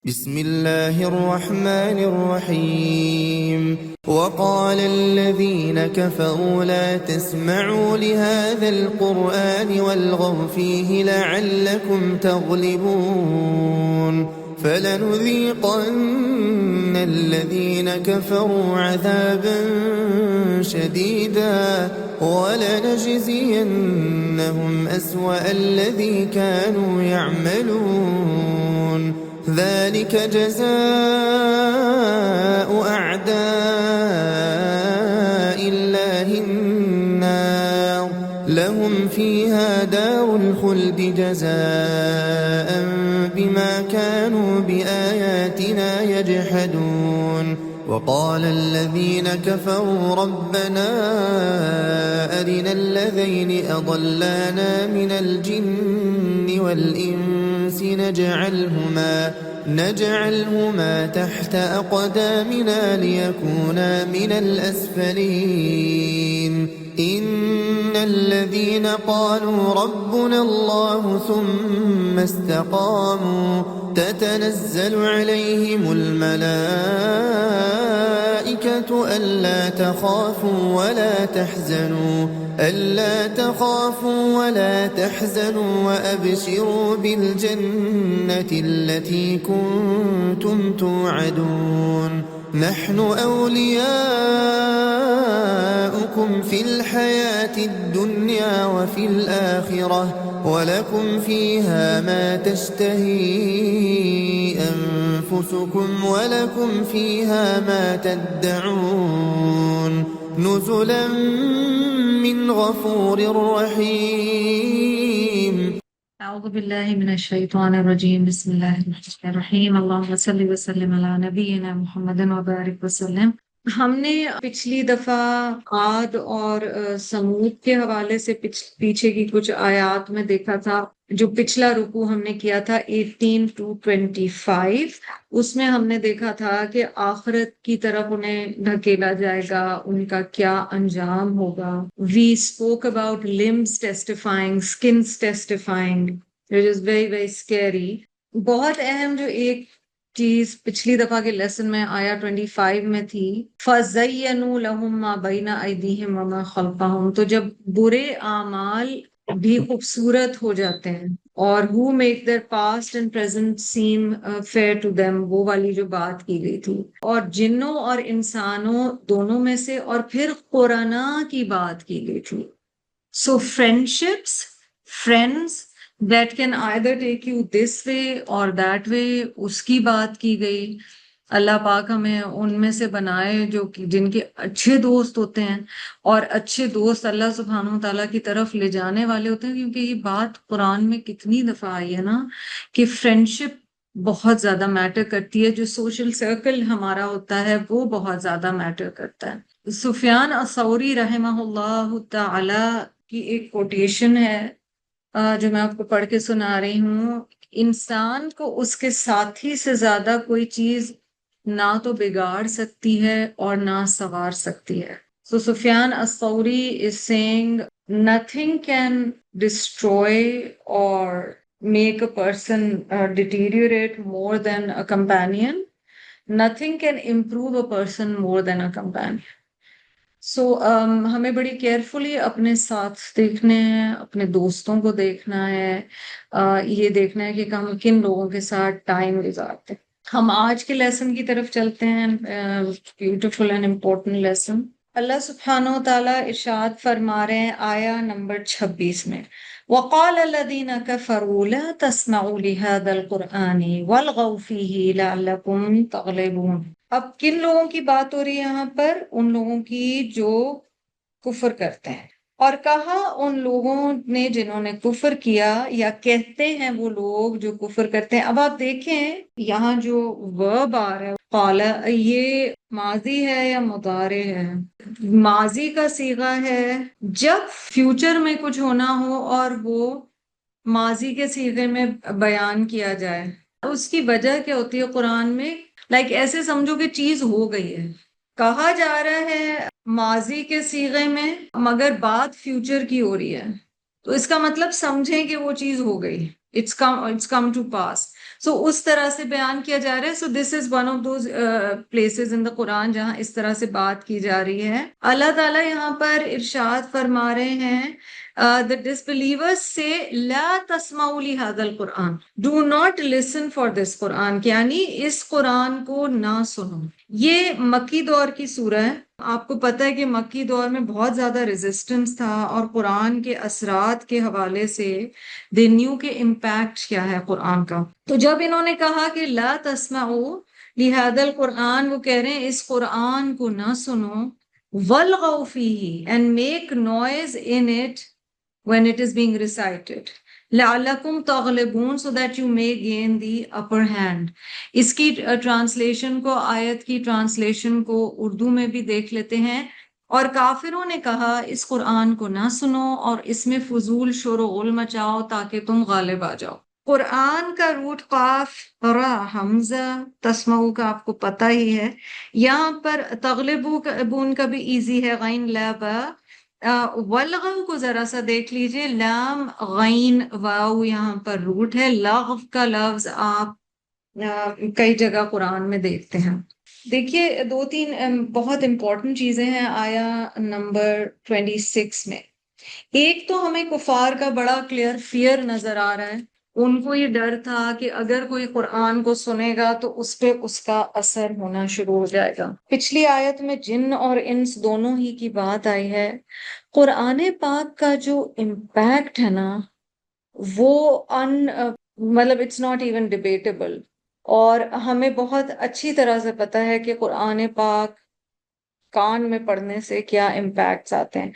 بسم الله الرحمن الرحيم وقال الذين كفروا لا تسمعوا لهذا القرآن والغوا فيه لعلكم تغلبون فلنذيقن الذين كفروا عذابا شديدا ولنجزينهم أسوأ الذي كانوا يعملون ذلك جزاء أعداء الله النار لهم فيها دار الخلد جزاء بما كانوا بآياتنا يجحدون وقال الذين كفروا ربنا أرنا الذين أضلانا من الجن والإنس نجعلهما تحت أقدامنا ليكونا من الأسفلين إن الذين قالوا ربنا الله ثم استقاموا تتنزل عليهم الملائكة ألا تخافوا ولا تحزنوا وأبشروا بالجنة التي كنتم توعدون نحن أولياؤكم في الحياة الدنيا وفي الآخرة ولكم فيها ما تشتهي أنفسكم ولكم فيها ما تدعون نزلا من غفور رحيم. اعوذ باللہ من الشیطان الرجیم بسم اللہ الرحمن الرحیم اللہم صلی وسلم علی نبینا محمد وبارک وسلم. ہم نے پچھلی دفعہ عاد اور سمود کے حوالے سے پیچھے کی کچھ آیات میں دیکھا تھا. جو پچھلا رکوع ہم نے کیا تھا 18 to 25، اس میں ہم نے دیکھا تھا کہ آخرت کی طرف انہیں دھکیلا جائے گا، ان کا کیا انجام ہوگا. We spoke about limbs testifying, skins testifying, which is very very scary. بہت اہم جو ایک چیز پچھلی دفعہ کے لیسن میں آیا 25 میں تھی، فَزَيَّنُوا لَهُم مَّا بَيْنَ أَيْدِيهِمْ وَمَا خَلْفَهُمْ. تو جب برے اعمال بھی خوبصورت ہو جاتے ہیں اور who make their past and present seem fair to them، وہ والی جو بات کی گئی تھی، اور جنوں اور انسانوں دونوں میں سے، اور پھر قرآن کی بات کی گئی تھی. So friendships, friends that can either take you this way or that way، اس کی بات کی گئی. اللہ پاک ہمیں ان میں سے بنائے جو جن کے اچھے دوست ہوتے ہیں، اور اچھے دوست اللہ سبحانہ وتعالیٰ کی طرف لے جانے والے ہوتے ہیں. کیونکہ یہ بات قرآن میں کتنی دفعہ آئی ہے نا کہ فرینڈشپ بہت زیادہ میٹر کرتی ہے. جو سوشل سرکل ہمارا ہوتا ہے وہ بہت زیادہ میٹر کرتا ہے. سفیان الثوری رحمہ اللہ تعالی کی ایک کوٹیشن ہے جو میں آپ کو پڑھ کے سنا رہی ہوں. انسان کو اس کے ساتھی سے زیادہ کوئی چیز نہ تو بگاڑ سکتی ہے اور نہ سنوار سکتی ہے. So Sufyan al-Thawri is saying nothing can destroy or make a person deteriorate more than a companion. Nothing can improve a person more than a companion. So ہمیں بڑی کیئرفلی اپنے ساتھ دیکھنے ہیں، اپنے دوستوں کو دیکھنا ہے، یہ دیکھنا ہے کہ ہم کن لوگوں کے ساتھ ٹائم گزارتے ہیں. ہم آج کے لیسن کی طرف چلتے ہیں. Beautiful and important lesson. Allah سبحانہ و تعالیٰ ارشاد فرما رہے ہیں آیا نمبر 26 میں، وَقَالَ الَّذِينَ كَفَرُوا لَا تَسْمَعُوا لِهَذَا الْقُرْآنِ وَالْغَوْا فِيهِ لَعَلَّكُمْ تَغْلِبُونَ. اب کن لوگوں کی بات ہو رہی ہے یہاں پر؟ ان لوگوں کی جو کفر کرتے ہیں. اور کہا ان لوگوں نے جنہوں نے کفر کیا، یا کہتے ہیں وہ لوگ جو کفر کرتے ہیں. اب آپ دیکھیں یہاں جو ورب آ رہا ہے قال، یہ ماضی ہے یا مضارع ہے؟ ماضی کا صیغہ ہے جب فیوچر میں کچھ ہونا ہو اور وہ ماضی کے صیغے میں بیان کیا جائے. اس کی وجہ کیا ہوتی ہے قرآن میں؟ ایسے سمجھو کہ چیز ہو گئی ہے، کہا جا رہا ہے ماضی کے صیغے میں مگر بات فیوچر کی ہو رہی ہے، تو اس کا مطلب سمجھیں کہ وہ چیز ہو گئی، اٹس کم ٹو پاس. سو اس طرح سے بیان کیا جا رہا ہے. So this is one of those places in the Quran جہاں اس طرح سے بات کی جا رہی ہے. اللہ تعالیٰ یہاں پر ارشاد فرما رہے ہیں the disbelievers say لا تسمعوا لهذا القرآن, do not listen for this قرآن, یعنی اس قرآن کو نہ سنو. یہ مکی دور کی سورہ ہے. آپ کو پتہ ہے کہ مکی دور میں بہت زیادہ ریزسٹنس تھا اور قرآن کے اثرات کے حوالے سے دے نیو کے امپیکٹ کیا ہے قرآن کا. تو جب انہوں نے کہا کہ لا تسمعوا لهذا القرآن, وہ کہہ رہے ہیں اس قرآن کو نہ سنو. وَالْغَوْا فِيهِ, and make noise in it when it is being recited. لَعَلَّكُمْ تَغْلِبُونَ, so that you may gain the upper hand. اس کی ٹرانسلیشن کو, آیت کی ٹرانسلیشن کو اردو میں بھی دیکھ لیتے ہیں. اور کافروں نے کہا اس قرآن کو نہ سنو اور اس میں فضول شور و غل مچاؤ تاکہ تم غالب آ جاؤ. قرآن کا روٹ قاف را حمزہ, تسمعو کا آپ کو پتہ ہی ہے. یہاں پر تغلبون کا بھی ایزی ہے, غین لا با. والغو کو ذرا سا دیکھ لیجئے, لام غین واو یہاں پر روٹ ہے. لغو کا لفظ آپ کئی جگہ قرآن میں دیکھتے ہیں. دیکھیے دو تین بہت امپورٹنٹ چیزیں ہیں آیا نمبر 26 میں. ایک تو ہمیں کفار کا بڑا کلیئر فیئر نظر آ رہا ہے. ان کو یہ ڈر تھا کہ اگر کوئی قرآن کو سنے گا تو اس پہ اس کا اثر ہونا شروع ہو جائے گا. پچھلی آیت میں جن اور انس دونوں ہی کی بات آئی ہے. قرآن پاک کا جو امپیکٹ ہے نا وہ مطلب اٹس ناٹ ایون ڈیبیٹیبل. اور ہمیں بہت اچھی طرح سے پتہ ہے کہ قرآن پاک کان میں پڑھنے سے کیا امپیکٹس آتے ہیں.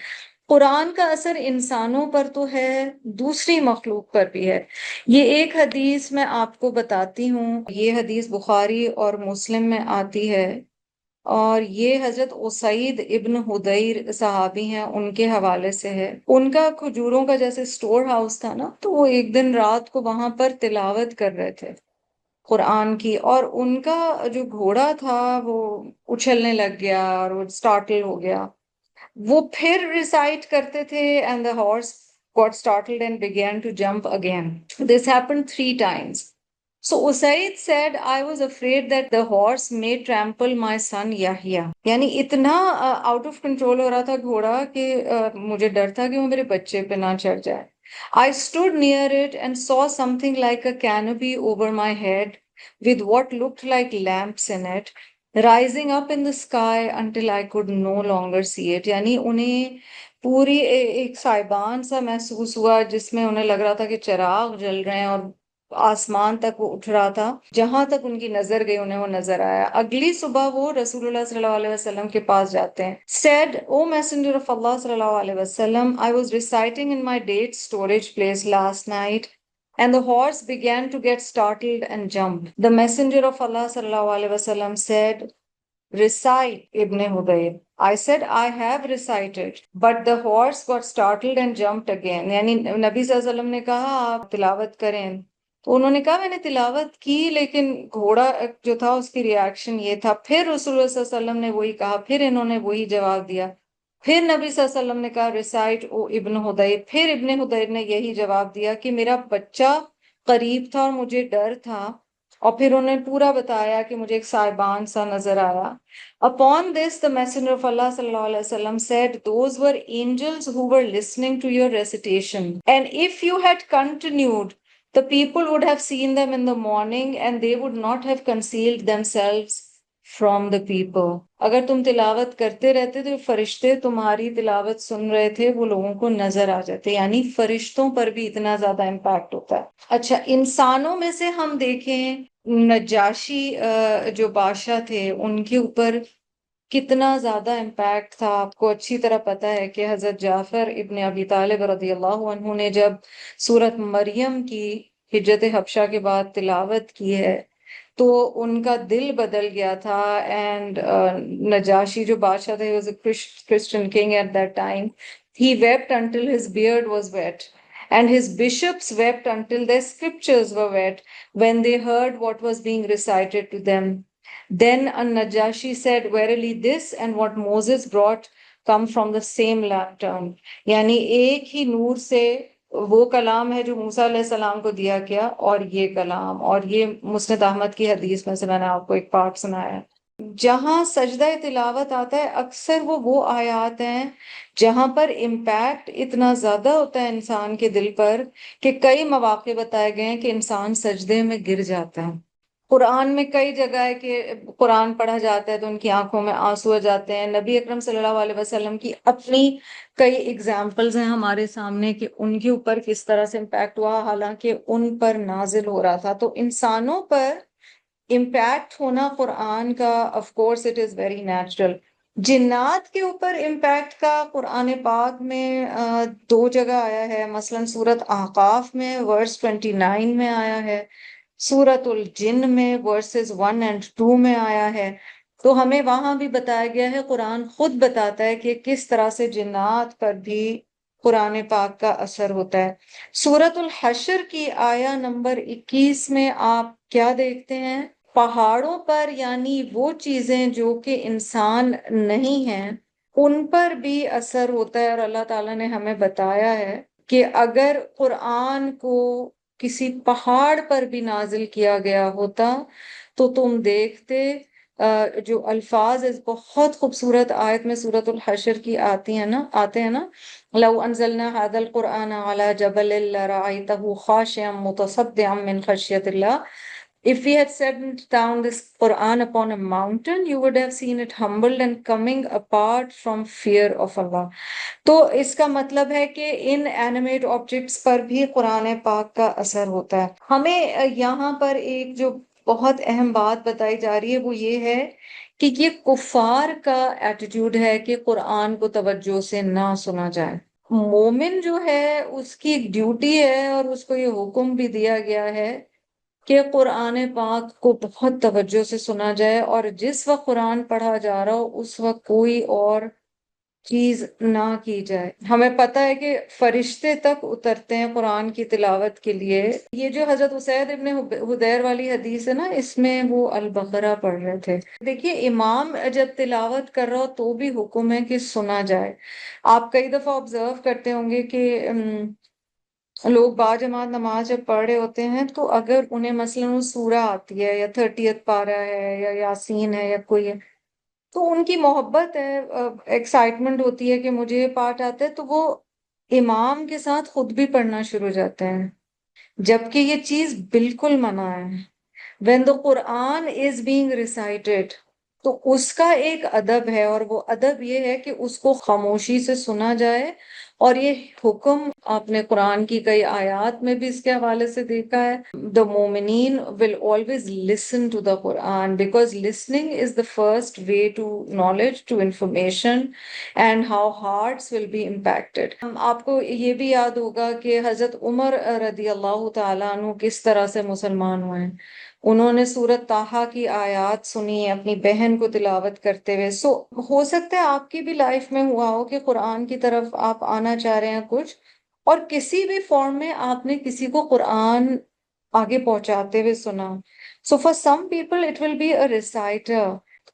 قرآن کا اثر انسانوں پر تو ہے, دوسری مخلوق پر بھی ہے. یہ ایک حدیث میں آپ کو بتاتی ہوں. یہ حدیث بخاری اور مسلم میں آتی ہے اور یہ حضرت اسید ابن حدیر صحابی ہیں, ان کے حوالے سے ہے. ان کا کھجوروں کا جیسے سٹور ہاؤس تھا نا, تو وہ ایک دن رات کو وہاں پر تلاوت کر رہے تھے قرآن کی, اور ان کا جو گھوڑا تھا وہ اچھلنے لگ گیا اور وہ سٹارٹل ہو گیا. وہ پھر ریسائٹ کرتے تھے and the horse got startled and began to jump again. This happened 3 times. So Usaid said, I was afraid that the horse may trample my son Yahya. یعنی اتنا out of control ہو رہا تھا گھوڑا کہ مجھے ڈر تھا کہ وہ میرے بچے پہ نہ چڑھ جائے. I stood near it and saw something like a canopy over my head with what looked like lamps in it, rising up in the sky until I could no longer see it. یعنی انہیں پوری ایک سائبان سا محسوس ہوا جس میں انہیں لگ رہا تھا کہ چراغ جل رہے ہیں اور آسمان تک وہ اٹھ رہا تھا. جہاں تک ان کی نظر گئی انہیں وہ نظر آیا. اگلی صبح وہ رسول اللہ صلی اللہ علیہ وسلم کے پاس جاتے ہیں. Said, O Messenger of Allah صلی اللہ علیہ وسلم, I was reciting in my date storage place last night and the horse began to get startled and jump. The Messenger of Allah sallallahu alaihi wasallam said, recite Ibn Hudayr. I said, I have recited, but the horse got startled and jumped again. یعنی نبی صلی اللہ علیہ وسلم نے کہا آپ تلاوت کریں, تو انہوں نے کہا میں نے تلاوت کی لیکن گھوڑا جو تھا اس کی ریاکشن یہ تھا. پھر رسول اللہ صلی اللہ علیہ وسلم نے وہی کہا, پھر انہوں نے وہی جواب دیا. پھر نبی صلی اللہ علیہ وسلم نے کہا ریسائٹ او ابن حدیر. پھر ابن حدیر نے یہی جواب دیا کہ میرا بچہ قریب تھا اور مجھے ڈر تھا. اور پھر انہوں نے پورا بتایا کہ مجھے ایک سائبان سا نظر آیا. Upon this the Messenger of Allah sallallahu alaihi wasallam said, those were angels who were listening to your recitation, and if you had continued, the people would have seen them in the morning and they would not have concealed themselves from the people. اگر تم تلاوت کرتے رہتے تو فرشتے تمہاری تلاوت سن رہے تھے, وہ لوگوں کو نظر آ جاتے. یعنی فرشتوں پر بھی اتنا زیادہ امپیکٹ ہوتا ہے. اچھا, انسانوں میں سے ہم دیکھیں نجاشی جو بادشاہ تھے ان کے اوپر کتنا زیادہ امپیکٹ تھا. آپ کو اچھی طرح پتہ ہے کہ حضرت جعفر ابن ابی طالب رضی اللہ عنہ نے جب سورت مریم کی ہجرت حبشہ کے بعد تلاوت کی ہے تو ان کا دل بدل گیا تھا. اینڈ نجاشی جو بادشاہ تھے, he was a Christian king at that time, he wept until his beard was wet. And his bishops wept until their scriptures were wet when they heard what was being recited to them. Then An-Najashi said, verily this and what Moses brought come from the same lantern. یعنی ایک ہی نور سے وہ کلام ہے جو موسیٰ علیہ السلام کو دیا گیا، اور یہ کلام، اور یہ مسند احمد کی حدیث میں سے میں نے آپ کو ایک پارٹ سنایا ہے۔ جہاں سجدہ تلاوت آتا ہے اکثر وہ آیات ہیں جہاں پر امپیکٹ اتنا زیادہ ہوتا ہے انسان کے دل پر کہ کئی مواقع بتائے گئے ہیں کہ انسان سجدے میں گر جاتا ہے۔ قرآن میں کئی جگہ ہے کہ قرآن پڑھا جاتا ہے تو ان کی آنکھوں میں آنسو آ جاتے ہیں۔ نبی اکرم صلی اللہ علیہ وسلم کی اپنی کئی اگزامپلز ہیں ہمارے سامنے کہ ان کے اوپر کس طرح سے امپیکٹ ہوا، حالانکہ ان پر نازل ہو رہا تھا۔ تو انسانوں پر امپیکٹ ہونا قرآن کا of course it is very natural. جنات کے اوپر امپیکٹ کا قرآن پاک میں دو جگہ آیا ہے، مثلا سورت احقاف میں ورس 29 میں آیا ہے، سورت الجن میں ورسز 1 and 2 میں آیا ہے۔ تو ہمیں وہاں بھی بتایا گیا ہے، قرآن خود بتاتا ہے کہ کس طرح سے جنات پر بھی قرآن پاک کا اثر ہوتا ہے۔ سورت الحشر کی آیا نمبر 21 میں آپ کیا دیکھتے ہیں؟ پہاڑوں پر، یعنی وہ چیزیں جو کہ انسان نہیں ہیں ان پر بھی اثر ہوتا ہے، اور اللہ تعالیٰ نے ہمیں بتایا ہے کہ اگر قرآن کو کسی پہاڑ پر بھی نازل کیا گیا ہوتا تو تم دیکھتے جو الفاظ اس بہت خوبصورت آیت میں سورت الحشر کی آتے ہیں نا، لو انزلنا هذا القرآن على جبل لرأيته خاشعا متصدعا من خشية الله. If we had set down this Quran upon a mountain, you would have seen it humbled and coming apart from fear of Allah. تو اس کا مطلب ہے کہ ان اینیمیٹ آبجیکٹس پر بھی قرآن پاک کا اثر ہوتا ہے۔ ہمیں یہاں پر ایک جو بہت اہم بات بتائی جا رہی ہے وہ یہ ہے کہ یہ کفار کا ایٹیٹیوڈ ہے کہ قرآن کو توجہ سے نہ سنا جائے۔ مومن جو ہے اس کی ایک ڈیوٹی ہے، اور اس کو یہ حکم بھی دیا گیا ہے کہ قرآن پاک کو بہت توجہ سے سنا جائے، اور جس وقت قرآن پڑھا جا رہا ہو اس وقت کوئی اور چیز نہ کی جائے۔ ہمیں پتہ ہے کہ فرشتے تک اترتے ہیں قرآن کی تلاوت کے لیے۔ یہ جو حضرت اسید ابن حدیر والی حدیث ہے نا، اس میں وہ البقرہ پڑھ رہے تھے۔ دیکھیے امام جب تلاوت کر رہا ہو تو بھی حکم ہے کہ سنا جائے۔ آپ کئی دفعہ آبزرو کرتے ہوں گے کہ لوگ با جماعت نماز جب پڑھ رہے ہوتے ہیں تو اگر انہیں مثلاً وہ سورہ آتی ہے یا 30th پارہ ہے یا یاسین ہے یا کوئی ہے تو ان کی محبت ہے، ایکسائٹمنٹ ہوتی ہے کہ مجھے یہ پارٹ آتا ہے، تو وہ امام کے ساتھ خود بھی پڑھنا شروع ہو جاتے ہیں، جبکہ یہ چیز بالکل منع ہے۔ when the Quran is being recited تو اس کا ایک ادب ہے، اور وہ ادب یہ ہے کہ اس کو خاموشی سے سنا جائے، اور یہ حکم آپ نے قرآن کی کئی آیات میں بھی اس کے حوالے سے دیکھا ہے۔ The مومنین will always listen to the Quran because listening is the first way to knowledge, to information and how hearts will be impacted۔ آپ کو یہ بھی یاد ہوگا کہ حضرت عمر رضی اللہ تعالیٰ عنہ کس طرح سے مسلمان ہوئے ہیں۔ انہوں نے سورت طٰہٰ کی آیات سنی اپنی بہن کو تلاوت کرتے ہوئے۔ ہو سکتا ہے آپ کی بھی لائف میں ہوا ہو کہ قرآن کی طرف آپ آنا چاہ رہے ہیں کچھ، اور کسی بھی فارم میں آپ نے کسی کو قرآن آگے پہنچاتے ہوئے سنا۔ So for some people it will be a reciter،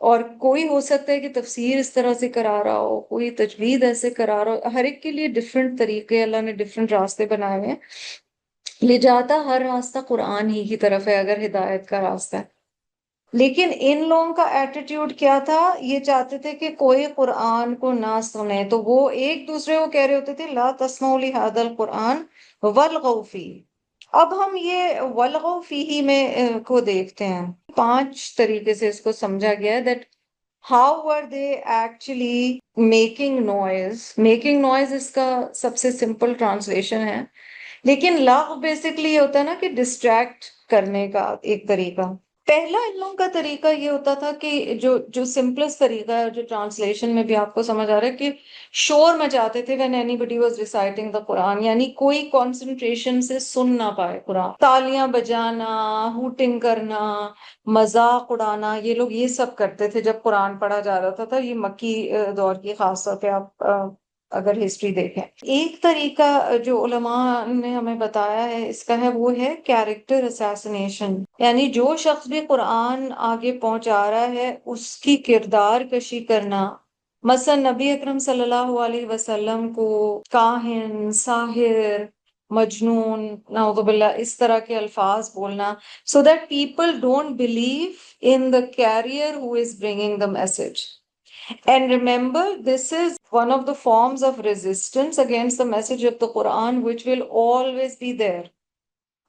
اور کوئی ہو سکتا ہے کہ تفسیر اس طرح سے کرا رہا ہو، کوئی تجوید ایسے کرا رہا ہو۔ ہر ایک کے لیے ڈیفرنٹ طریقے، اللہ نے ڈیفرنٹ راستے بنائے ہوئے ہیں، لے جاتا ہر راستہ قرآن ہی کی طرف ہے اگر ہدایت کا راستہ ہے۔ لیکن ان لوگوں کا ایٹیٹیوڈ کیا تھا؟ یہ چاہتے تھے کہ کوئی قرآن کو نہ سنے، تو وہ ایک دوسرے کو کہہ رہے ہوتے تھے لا تسمعوا لہذا القرآن والغوا فیہ۔ اب ہم یہ والغوا فیہ میں کو دیکھتے ہیں، 5 طریقے سے اس کو سمجھا گیا ہے that how were they actually making noise۔ making noise اس کا سب سے سمپل ٹرانسلیشن ہے، لیکن لغو بیسکلی یہ ہوتا ہے نا کہ ڈسٹریکٹ کرنے کا ایک طریقہ۔ پہلا ان لوگوں کا طریقہ یہ ہوتا تھا کہ جو سمپلسٹ طریقہ ہے، جو ٹرانسلیشن میں بھی آپ کو سمجھ آ رہا ہے، کہ شور مچاتے تھے when anybody was reciting the قرآن، یعنی کوئی کنسنٹریشن سے سن نہ پائے قرآن۔ تالیاں بجانا، ہوٹنگ کرنا، مذاق اڑانا، یہ لوگ یہ سب کرتے تھے جب قرآن پڑھا جا رہا تھا۔ یہ مکی دور کی خاص طور پہ آپ اگر ہسٹری دیکھیں۔ ایک طریقہ جو علماء نے ہمیں بتایا ہے اس کا ہے، وہ ہے کیریکٹر اسیسنیشن، یعنی جو شخص بھی قرآن آگے پہنچا رہا ہے اس کی کردار کشی کرنا۔ مثلا نبی اکرم صلی اللہ علیہ وسلم کو کاہن، ساحر، مجنون، نعوذ باللہ اس طرح کے الفاظ بولنا، so that people don't believe in the carrier who is bringing the message. And remember, this is one of the forms of resistance against the message of the Quran, which will always be there.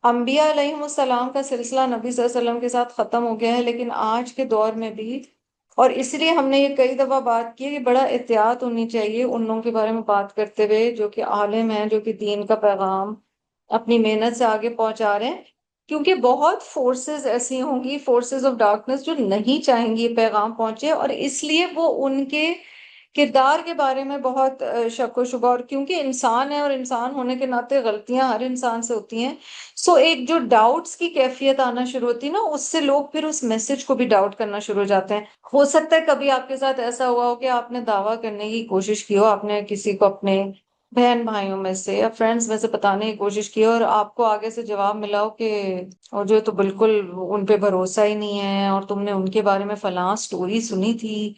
انبیاء علیہم السلام کا سلسلہ نبی صلی اللہ علیہ وسلم کے ساتھ ختم ہو گیا ہے، لیکن آج کے دور میں بھی، اور اس لیے ہم نے یہ کئی دفعہ بات کی ہے کہ بڑا احتیاط ہونی چاہیے ان لوگوں کے بارے میں بات کرتے ہوئے جو کہ عالم ہیں، جو کہ دین کا پیغام اپنی محنت سے آگے پہنچا رہے ہیں، کیونکہ بہت فورسز ایسی ہوں گی، فورسز آف ڈارکنس، جو نہیں چاہیں گی یہ پیغام پہنچے، اور اس لیے وہ ان کے کردار کے بارے میں بہت شک و شبہ، اور کیونکہ انسان ہے اور انسان ہونے کے ناطے غلطیاں ہر انسان سے ہوتی ہیں، سو ایک جو ڈاؤٹس کی کیفیت آنا شروع ہوتی ہے نا، اس سے لوگ پھر اس میسج کو بھی ڈاؤٹ کرنا شروع ہو جاتے ہیں۔ ہو سکتا ہے کبھی آپ کے ساتھ ایسا ہوا ہو کہ آپ نے دعویٰ کرنے کی کوشش کی ہو، آپ نے کسی کو اپنے بہن بھائیوں میں سے یا فرینڈز میں سے بتانے کی کوشش کی ہو، اور آپ کو آگے سے جواب ملا ہو کہ اور جو تو بالکل ان پہ بھروسہ ہی نہیں ہے، اور تم نے ان کے بارے میں فلاں سٹوری سنی تھی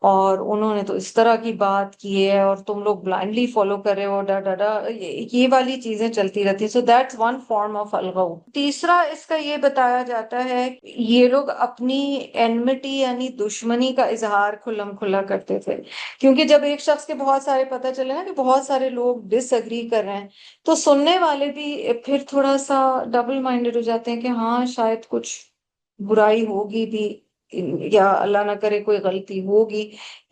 اور انہوں نے تو اس طرح کی بات کی ہے اور تم لوگ بلائنڈلی فالو کر رہے ہو، ڈا ڈا ڈا، یہ والی چیزیں چلتی رہتی ہیں۔ So that's one form of الغو۔ تیسرا اس کا یہ بتایا جاتا ہے کہ یہ لوگ اپنی انمٹی یعنی دشمنی کا اظہار کھلم کھلا کرتے تھے، کیونکہ جب ایک شخص کے بہت سارے پتہ چلے نا کہ بہت سارے لوگ ڈس اگری کر رہے ہیں، تو سننے والے بھی پھر تھوڑا سا ڈبل مائنڈڈ ہو جاتے ہیں کہ ہاں شاید کچھ برائی ہوگی بھی، یا اللہ نہ کرے کوئی غلطی ہوگی،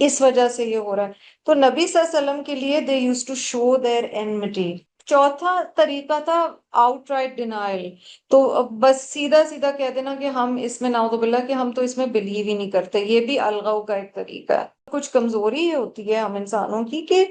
اس وجہ سے یہ ہو رہا ہے۔ تو نبی صلی اللہ علیہ وسلم کے لیے they used to show their enmity۔ چوتھا طریقہ تھا آؤٹ رائٹ ڈینائل، تو بس سیدھا سیدھا کہہ دینا کہ ہم اس میں نعوذ باللہ کہ ہم تو اس میں بلیو ہی نہیں کرتے، یہ بھی الغو کا ایک طریقہ ہے۔ کچھ کمزوری یہ ہوتی ہے ہم انسانوں کی کہ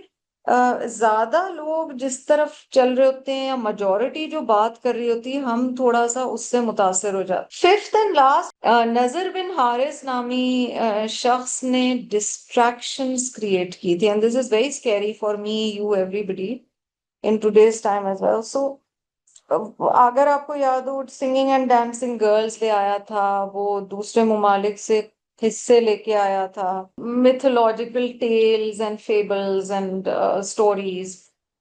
زیادہ لوگ جس طرف چل رہے ہوتے ہیں یا میجورٹی جو بات کر رہی ہوتی ہے، ہم تھوڑا سا اس سے متاثر ہو جاتے۔ ففتھ اینڈ لاسٹ، نذر بن حارث نامی شخص نے ڈسٹریکشنز کریٹ کی تھی، and this is very scary for me, you, everybody in today's time as well. So اگر آپ کو یاد ہو، سنگنگ اینڈ ڈانسنگ گرلز لے آیا تھا، وہ دوسرے ممالک سے حصے لے کے آیا تھا، mythological tales and fables and stories،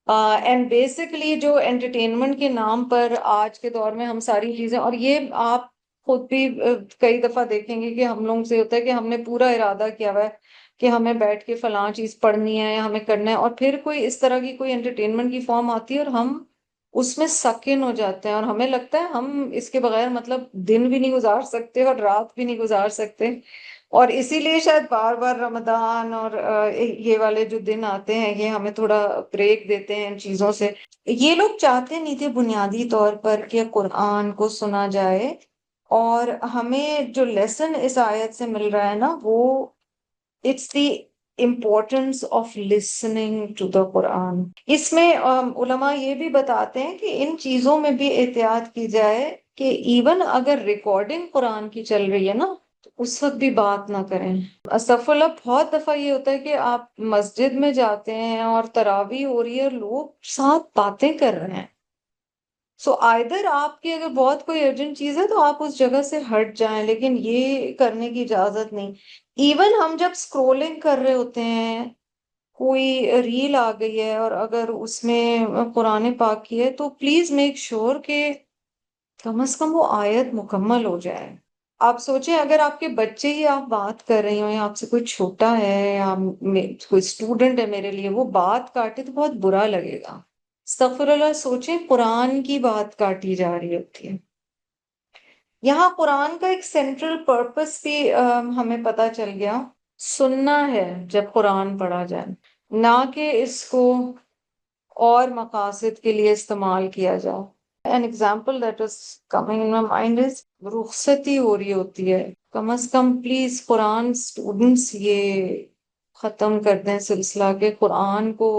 and basically جو انٹرٹینمنٹ کے نام پر آج کے دور میں ہم ساری چیزیں، اور یہ آپ خود بھی کئی دفعہ دیکھیں گے کہ ہم لوگ سے ہوتا ہے کہ ہم نے پورا ارادہ کیا ہوا ہے کہ ہمیں بیٹھ کے فلاں چیز پڑھنی ہے یا ہمیں کرنا ہے، اور پھر کوئی اس طرح کی کوئی انٹرٹینمنٹ کی فارم آتی ہے اور ہم اس میں سکن ہو جاتے ہیں، اور ہمیں لگتا ہے ہم اس کے بغیر مطلب دن بھی نہیں گزار سکتے اور رات بھی نہیں گزار سکتے، اور اسی لیے شاید بار بار رمضان اور یہ والے جو دن آتے ہیں یہ ہمیں تھوڑا بریک دیتے ہیں ان چیزوں سے۔ یہ لوگ چاہتے نہیں تھے بنیادی طور پر کہ قرآن کو سنا جائے، اور ہمیں جو لیسن اس آیت سے مل رہا ہے نا، وہ it's the importance of listening to the Quran. اس میں علماء یہ بھی بتاتے ہیں کہ ان چیزوں میں بھی احتیاط کی جائے کہ ایون اگر ریکارڈنگ قرآن کی چل رہی ہے نا، تو اس وقت بھی بات نہ کریں۔ استغفر اللہ، بہت دفعہ یہ ہوتا ہے کہ آپ مسجد میں جاتے ہیں اور تراویح ہو رہی ہے اور لوگ ساتھ باتیں کر رہے ہیں، سو آئدر آپ کی اگر بہت کوئی ارجنٹ چیز ہے تو آپ اس جگہ سے ہٹ جائیں، لیکن یہ کرنے کی اجازت نہیں۔ ایون ہم جب اسکرولنگ کر رہے ہوتے ہیں، کوئی ریل آ گئی ہے اور اگر اس میں قرآن پاک کی ہے، تو پلیز میک شور کہ کم از کم وہ آیت مکمل ہو جائے۔ آپ سوچیں اگر آپ کے بچے ہی آپ بات کر رہی ہوں، یا آپ سے کوئی چھوٹا ہے یا کوئی اسٹوڈنٹ ہے میرے لیے، وہ بات کاٹے تو بہت برا لگے گا۔ استغفر اللہ، سوچیں قرآن کی بات کاٹی جا رہی ہوتی ہے۔ یہاں قرآن کا ایک سینٹرل پرپس بھی ہمیں پتہ چل گیا، سننا ہے جب قرآن پڑھا جائے، نہ کہ اس کو اور مقاصد کے لیے استعمال کیا جائے۔ An example that is coming in my mind is رخصتی ہو رہی ہوتی ہے، کم از کم پلیز قرآن اسٹوڈنٹس یہ ختم کر دیں سلسلہ کہ قرآن کو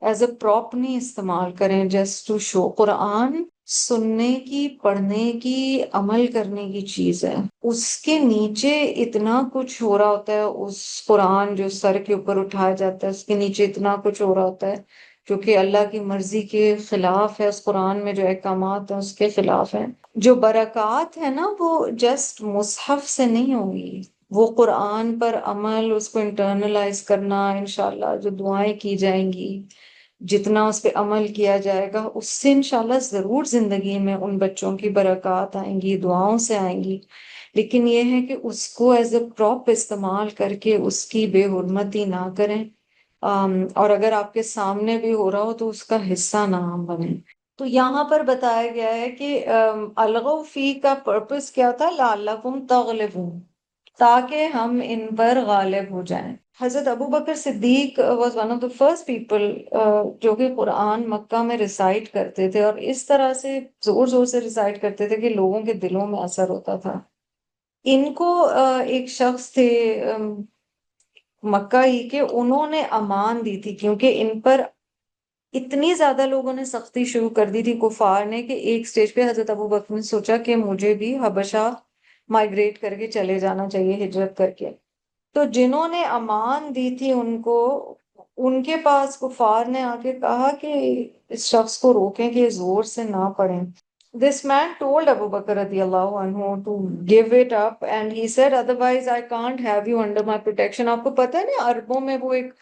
ایز اے پراپ نہیں استعمال کریں جسٹ ٹو شو۔ قرآن سننے کی، پڑھنے کی، عمل کرنے کی چیز ہے، اس کے نیچے اتنا کچھ ہو رہا ہوتا ہے، اس قرآن جو سر کے اوپر اٹھایا جاتا ہے اس کے نیچے اتنا کچھ ہو رہا ہوتا ہے جو کہ اللہ کی مرضی کے خلاف ہے، اس قرآن میں جو احکامات ہیں اس کے خلاف ہیں۔ جو برکات ہے نا، وہ جسٹ مصحف سے نہیں ہوگی، وہ قرآن پر عمل، اس کو انٹرنلائز کرنا، انشاءاللہ جو دعائیں کی جائیں گی، جتنا اس پہ عمل کیا جائے گا اس سے انشاءاللہ ضرور زندگی میں ان بچوں کی برکات آئیں گی، دعاؤں سے آئیں گی. لیکن یہ ہے کہ اس کو ایز اے پراپ استعمال کر کے اس کی بے حرمتی نہ کریں. اور اگر آپ کے سامنے بھی ہو رہا ہو تو اس کا حصہ نہ بنے. تو یہاں پر بتایا گیا ہے کہ الغو فی کا پرپس کیا تھا، لعلکم تغلبون، تاکہ ہم ان پر غالب ہو جائیں. حضرت Abu Bakr Siddiq was one of the first people جو کہ قرآن مکہ میں ریسائٹ کرتے تھے، اور اس طرح سے زور زور سے ریسائٹ کرتے تھے کہ لوگوں کے دلوں میں اثر ہوتا تھا. ان کو ایک شخص تھے مکہ ہی کے، انہوں نے امان دی تھی کیونکہ ان پر اتنی زیادہ لوگوں نے سختی شروع کر دی تھی کفار نے، کہ ایک سٹیج پہ حضرت ابو بکر نے سوچا کہ مجھے بھی حبشہ مائگریٹ کر کے چلے جانا چاہیے، ہجرت کر کے. تو جنہوں نے امان دی تھی ان کو، ان کے پاس کفار نے آ کے کہا کہ اس شخص کو روکیں کہ زور سے نہ پڑھیں. This man told Abu Bakr radiallahu anhu to give it up, and he said, otherwise I can't have you under my protection. آپ کو پتہ ہے نا عربوں میں وہ ایک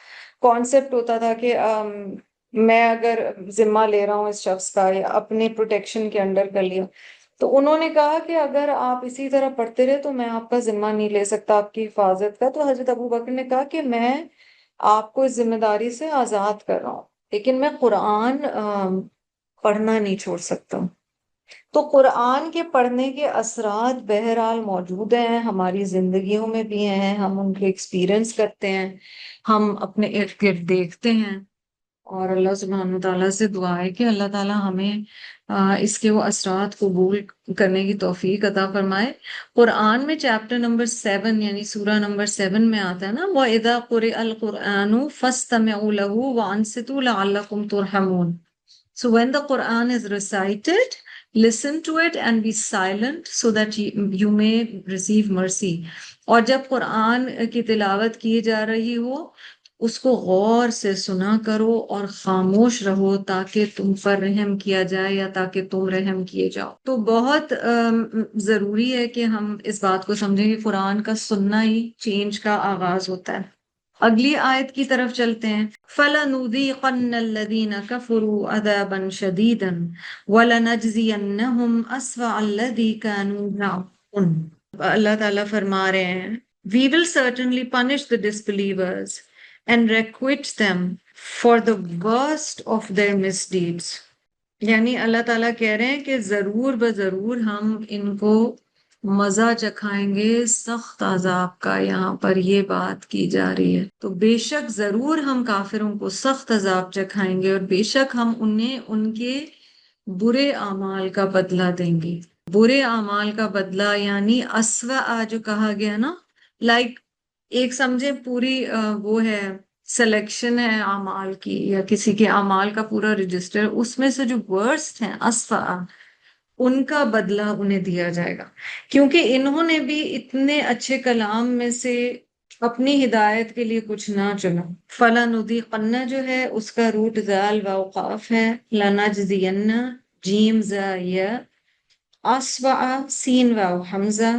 کانسیپٹ ہوتا تھا کہ میں اگر ذمہ لے رہا ہوں اس شخص کا یا اپنے پروٹیکشن کے انڈر کر لیا، تو انہوں نے کہا کہ اگر آپ اسی طرح پڑھتے رہے تو میں آپ کا ذمہ نہیں لے سکتا آپ کی حفاظت کا. تو حضرت ابو بکر نے کہا کہ میں آپ کو اس ذمہ داری سے آزاد کر رہا ہوں، لیکن میں قرآن پڑھنا نہیں چھوڑ سکتا. تو قرآن کے پڑھنے کے اثرات بہرحال موجود ہیں، ہماری زندگیوں میں بھی ہیں، ہم ان کے ایکسپیرئنس کرتے ہیں، ہم اپنے ارد گرد دیکھتے ہیں. اور اللہ سبحانہ تعالیٰ سے دعا ہے کہ اللہ تعالیٰ ہمیں اس کے وہ اثرات قبول کرنے کی توفیق عطا فرمائے. قرآن میں چیپٹر نمبر 7 یعنی سورہ نمبر 7 میں آتا ہے نا، وَإِذَا قُرِئَ الْقُرْآنُ فَاسْتَمِعُوا لَهُ وَأَنصِتُوا لَعَلَّكُمْ تُرْحَمُونَ. So when the Quran is recited, listen to it and be silent so that you may receive mercy. اور جب قرآن کی تلاوت کی جا رہی ہو اس کو غور سے سنا کرو اور خاموش رہو تاکہ تم پر رحم کیا جائے یا تاکہ تم رحم کیے جاؤ. تو بہت ضروری ہے کہ ہم اس بات کو سمجھیں کہ قرآن کا سننا ہی چینج کا آغاز ہوتا ہے. اگلی آیت کی طرف چلتے ہیں. فَلَنُذِيقَنَّ الَّذِينَ كَفَرُوا عَذَابًا شَدِيدًا وَلَنَجْزِيَنَّهُمْ أَسْوَأَ الَّذِي كَانُوا يَعْمَلُونَ. اللہ تعالیٰ فرما رہے ہیں We will certainly punish the disbelievers and requite them for the worst of their misdeeds. یعنی اللہ تعالیٰ کہہ رہے ہیں کہ ضرور بضرور ہم ان کو مزہ چکھائیں گے سخت عذاب کا. یہاں پر یہ بات کی جا رہی ہے. تو بے شک ضرور ہم کافروں کو سخت عذاب چکھائیں گے اور بے شک ہم انہیں ان کے برے اعمال کا بدلہ دیں گے. برے اعمال کا بدلہ یعنی اسوأ جو کہا گیا نا، لائک ایک سمجھے پوری وہ ہے سلیکشن ہے اعمال کی یا کسی کے اعمال کا پورا رجسٹر، اس میں سے جو ورسٹ ہیں اسوأ ان کا بدلہ انہیں دیا جائے گا، کیونکہ انہوں نے بھی اتنے اچھے کلام میں سے اپنی ہدایت کے لیے کچھ نہ چنا. فَلَنُذِيقَنَّ جو ہے اس کا روٹ ذال و قاف ہے، لَنَجْزِيَنَّ جیم زا یا اسوأ سین و حمزہ.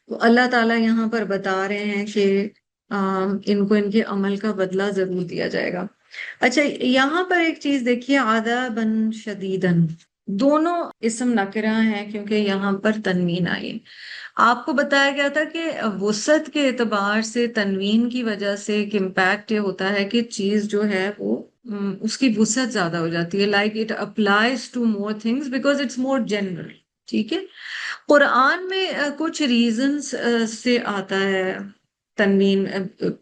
تو اللہ تعالیٰ یہاں پر بتا رہے ہیں کہ ان کو ان کے عمل کا بدلہ ضرور دیا جائے گا. اچھا یہاں پر ایک چیز دیکھیے، عذابًا شدیداً، دونوں اسم نکرہ ہیں کیونکہ یہاں پر تنوین آئی. آپ کو بتایا گیا تھا کہ وسعت کے اعتبار سے تنوین کی وجہ سے ایک امپیکٹ یہ ہوتا ہے کہ چیز جو ہے وہ اس کی وسعت زیادہ ہو جاتی ہے، like it applies to more things because it's more general. ٹھیک ہے، قرآن میں کچھ ریزنز سے آتا ہے تنوین،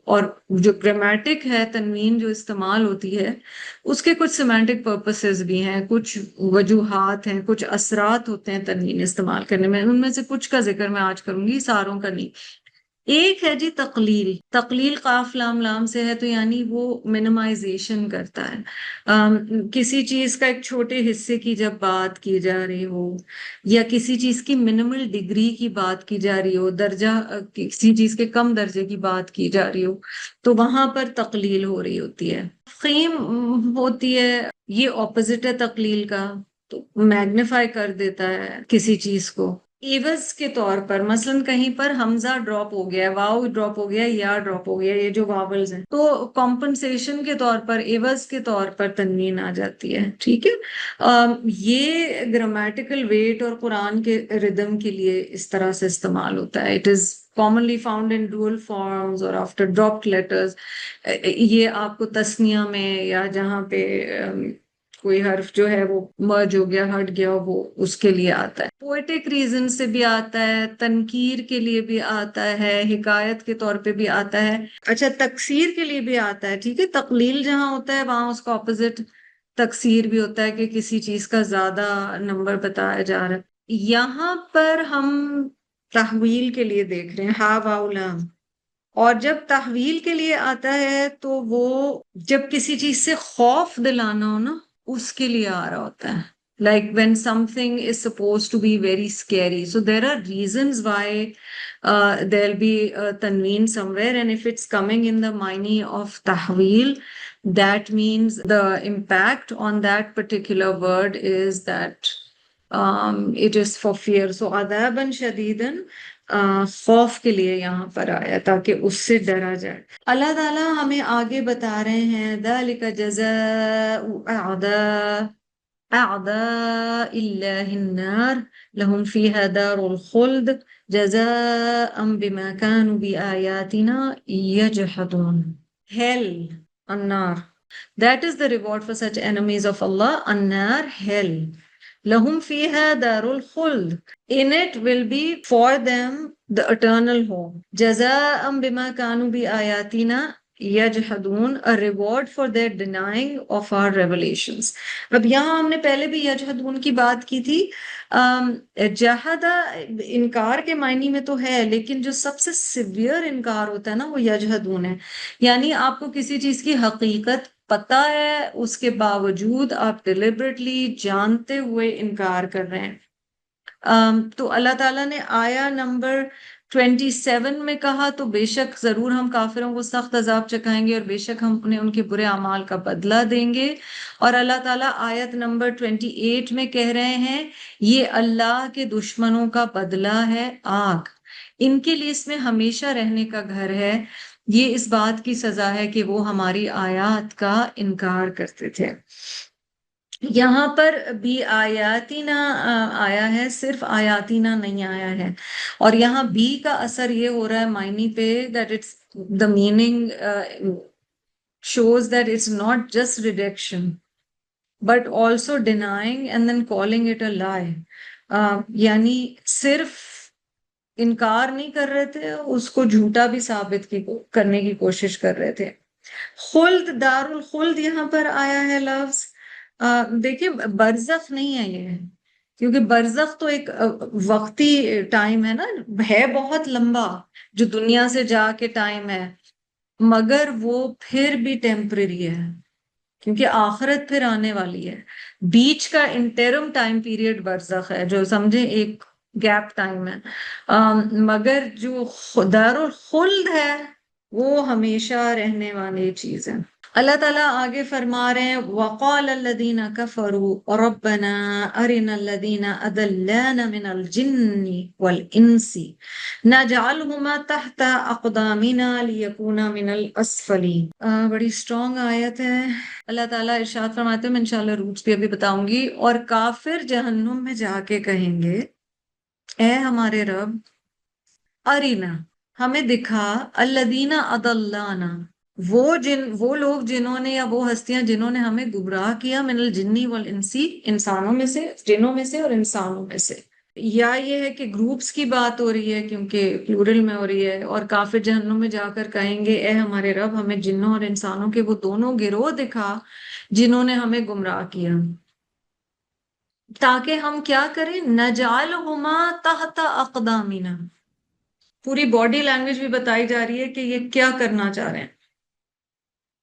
اور جو گرامیٹک ہے تنوین جو استعمال ہوتی ہے اس کے کچھ سیمانٹک پرپسز بھی ہیں، کچھ وجوہات ہیں، کچھ اثرات ہوتے ہیں تنوین استعمال کرنے میں. ان میں سے کچھ کا ذکر میں آج کروں گی، ساروں کا نہیں. ایک ہے جی تقلیل. تقلیل قاف لام لام سے ہے، تو یعنی وہ منیمائزیشن کرتا ہے. کسی چیز کا ایک چھوٹے حصے کی جب بات کی جا رہی ہو یا کسی چیز کی منیمل ڈگری کی بات کی جا رہی ہو، درجہ کسی چیز کے کم درجے کی بات کی جا رہی ہو، تو وہاں پر تقلیل ہو رہی ہوتی ہے. تفخیم ہوتی ہے، یہ اپوزٹ ہے تقلیل کا، تو میگنیفائی کر دیتا ہے کسی چیز کو. ایوز کے طور پر، مثلاً کہیں پر حمزہ ڈراپ ہو گیا، واو ڈراپ ہو گیا، یا ڈراپ ہو گیا، یہ جو واولز ہیں، تو کمپنسیشن کے طور پر، ایوز کے طور پر تنوین آ جاتی ہے. ٹھیک ہے. یہ گرامیٹیکل ویٹ اور قرآن کے ردم کے لیے اس طرح سے استعمال ہوتا ہے. It is commonly found in dual forms or after dropped letters. یہ آپ کو تثنیہ میں یا جہاں پہ کوئی حرف جو ہے وہ مرج ہو گیا، ہٹ گیا، وہ اس کے لیے آتا ہے. پوئٹک ریزن سے بھی آتا ہے، تنکیر کے لیے بھی آتا ہے، حکایت کے طور پہ بھی آتا ہے. اچھا، تکسیر کے لیے بھی آتا ہے. ٹھیک ہے. تقلیل جہاں ہوتا ہے وہاں اس کا اپوزٹ تکسیر بھی ہوتا ہے، کہ کسی چیز کا زیادہ نمبر بتایا جا رہا ہے. یہاں پر ہم تحویل کے لیے دیکھ رہے ہیں ہا واو لام. اور جب تحویل کے لیے آتا ہے تو وہ جب کسی چیز سے خوف دلانا ہو نا، اس کے لیے آ رہا ہوتا ہے. Like when something is supposed to be very scary. So there are reasons why there'll be tanween somewhere, and if it's coming in the ma'ni of tahweel, that means the impact on that particular word is that it is for fear. So adaban shadidan خوف کے لیے یہاں پر آیا تاکہ اس سے ڈرا جائے. اللہ تعالیٰ ہمیں آگے بتا رہے ہیں ذَلِكَ جَزَاءُ أعداء الله النار لهم فيها دار الخلد جزاء بما كانوا بآياتنا يجحدون. Hell, النار. That is the reward for such enemies of Allah. النار, hell. لهم فيها دار الخلد. In it will be for them the eternal home. جزاء بما كانوا بآياتنا یجحدون, a reward for their denying of our revelations. اب یہاں ہم نے پہلے بھی یجحدون کی بات کی تھی. جہدہ انکار کے معنی میں تو ہے، لیکن جو سب سے سیویئر انکار ہوتا ہے نا وہ یجحدون ہے. یعنی آپ کو کسی چیز کی حقیقت پتہ ہے، اس کے باوجود آپ ڈیلیبریٹلی جانتے ہوئے انکار کر رہے ہیں. تو اللہ تعالیٰ نے آیا نمبر 27 میں کہا تو بے شک ضرور ہم کافروں کو سخت عذاب چکھائیں گے اور بے شک ہم انہیں ان کے برے اعمال کا بدلہ دیں گے. اور اللہ تعالیٰ آیت نمبر 28 میں کہہ رہے ہیں یہ اللہ کے دشمنوں کا بدلہ ہے آگ، ان کے لیے اس میں ہمیشہ رہنے کا گھر ہے. یہ اس بات کی سزا ہے کہ وہ ہماری آیات کا انکار کرتے تھے. یہاں پر بھی آیاتینا آیا ہے، صرف آیاتینا نہیں آیا ہے. اور یہاں بی کا اثر یہ ہو رہا ہے معنی پہ that it's the meaning shows that it's not just rejection but also denying and then calling it a lie. یعنی صرف انکار نہیں کر رہے تھے، اس کو جھوٹا بھی ثابت کرنے کی کوشش کر رہے تھے. خلد، دار الخلد یہاں پر آیا ہے لفظ. دیکھیں برزخ نہیں ہے یہ، کیونکہ برزخ تو ایک وقتی ٹائم ہے نا، ہے بہت لمبا جو دنیا سے جا کے ٹائم ہے، مگر وہ پھر بھی ٹیمپرری ہے کیونکہ آخرت پھر آنے والی ہے. بیچ کا انٹرم ٹائم پیریڈ برزخ ہے، جو سمجھیں ایک گیپ ٹائم ہے. مگر جو دار الخلد ہے وہ ہمیشہ رہنے والی چیز ہے. اللہ تعالیٰ آگے فرما رہے ہیں وَقَالَ الَّذِينَ كَفَرُوا رَبَّنَا أَرِنَا الَّذِينَ أَضَلَّانَا مِنَ الْجِنِّ وَالْإِنسِ نَجْعَلْهُمَا تَحْتَ أَقْدَامِنَا لِيَكُونَا مِنَ الْأَسْفَلِينَ. بڑی اسٹرانگ آیت ہے. اللہ تعالیٰ ارشاد فرماتے ہیں، میں انشاءاللہ روٹس بھی ابھی بتاؤں گی. اور کافر جہنم میں جا کے کہیں گے اے ہمارے رب ارینا، ہمیں دکھا، الذین اضلانا، وہ لوگ جنہوں نے یا وہ ہستیاں جنہوں نے ہمیں گمراہ کیا، من الجنی والانسی، انسانوں میں سے، جنوں میں سے اور انسانوں میں سے. یا یہ ہے کہ گروپس کی بات ہو رہی ہے کیونکہ پلورل میں ہو رہی ہے. اور کافر جہنم میں جا کر کہیں گے اے ہمارے رب ہمیں جنوں اور انسانوں کے وہ دونوں گروہ دکھا جنہوں نے ہمیں گمراہ کیا، تاکہ ہم کیا کریں، نجعلہما تحت اقدامنا. پوری باڈی لینگویج بھی بتائی جا رہی ہے کہ یہ کیا کرنا چاہ رہے ہیں،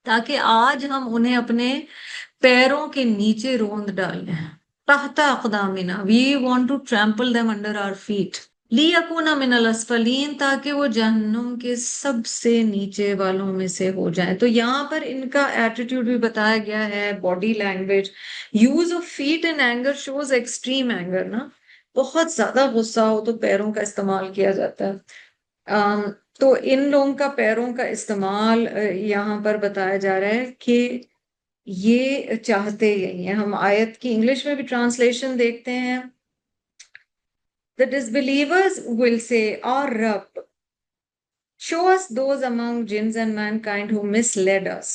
تاکہ آج ہم انہیں اپنے پیروں کے نیچے روند ڈالیں. تحت اقدامنا، we want to trample them under our feet. Lacuna من الاسفلین، تاکہ وہ جہنم کے سب سے نیچے والوں میں سے ہو جائیں. تو یہاں پر ان کا ایٹیٹیوڈ بھی بتایا گیا ہے، body language. Use of fat in anger shows extreme anger نا. بہت زیادہ غصہ ہو تو پیروں کا استعمال کیا جاتا ہے. تو ان لوگوں کا پیروں کا استعمال یہاں پر بتایا جا رہا ہے کہ یہ چاہتے یہی ہیں. ہم آیت کی انگلش میں بھی ٹرانسلیشن دیکھتے ہیں. The disbelievers will say, our Rabb, show us those among jinns and mankind who misled us.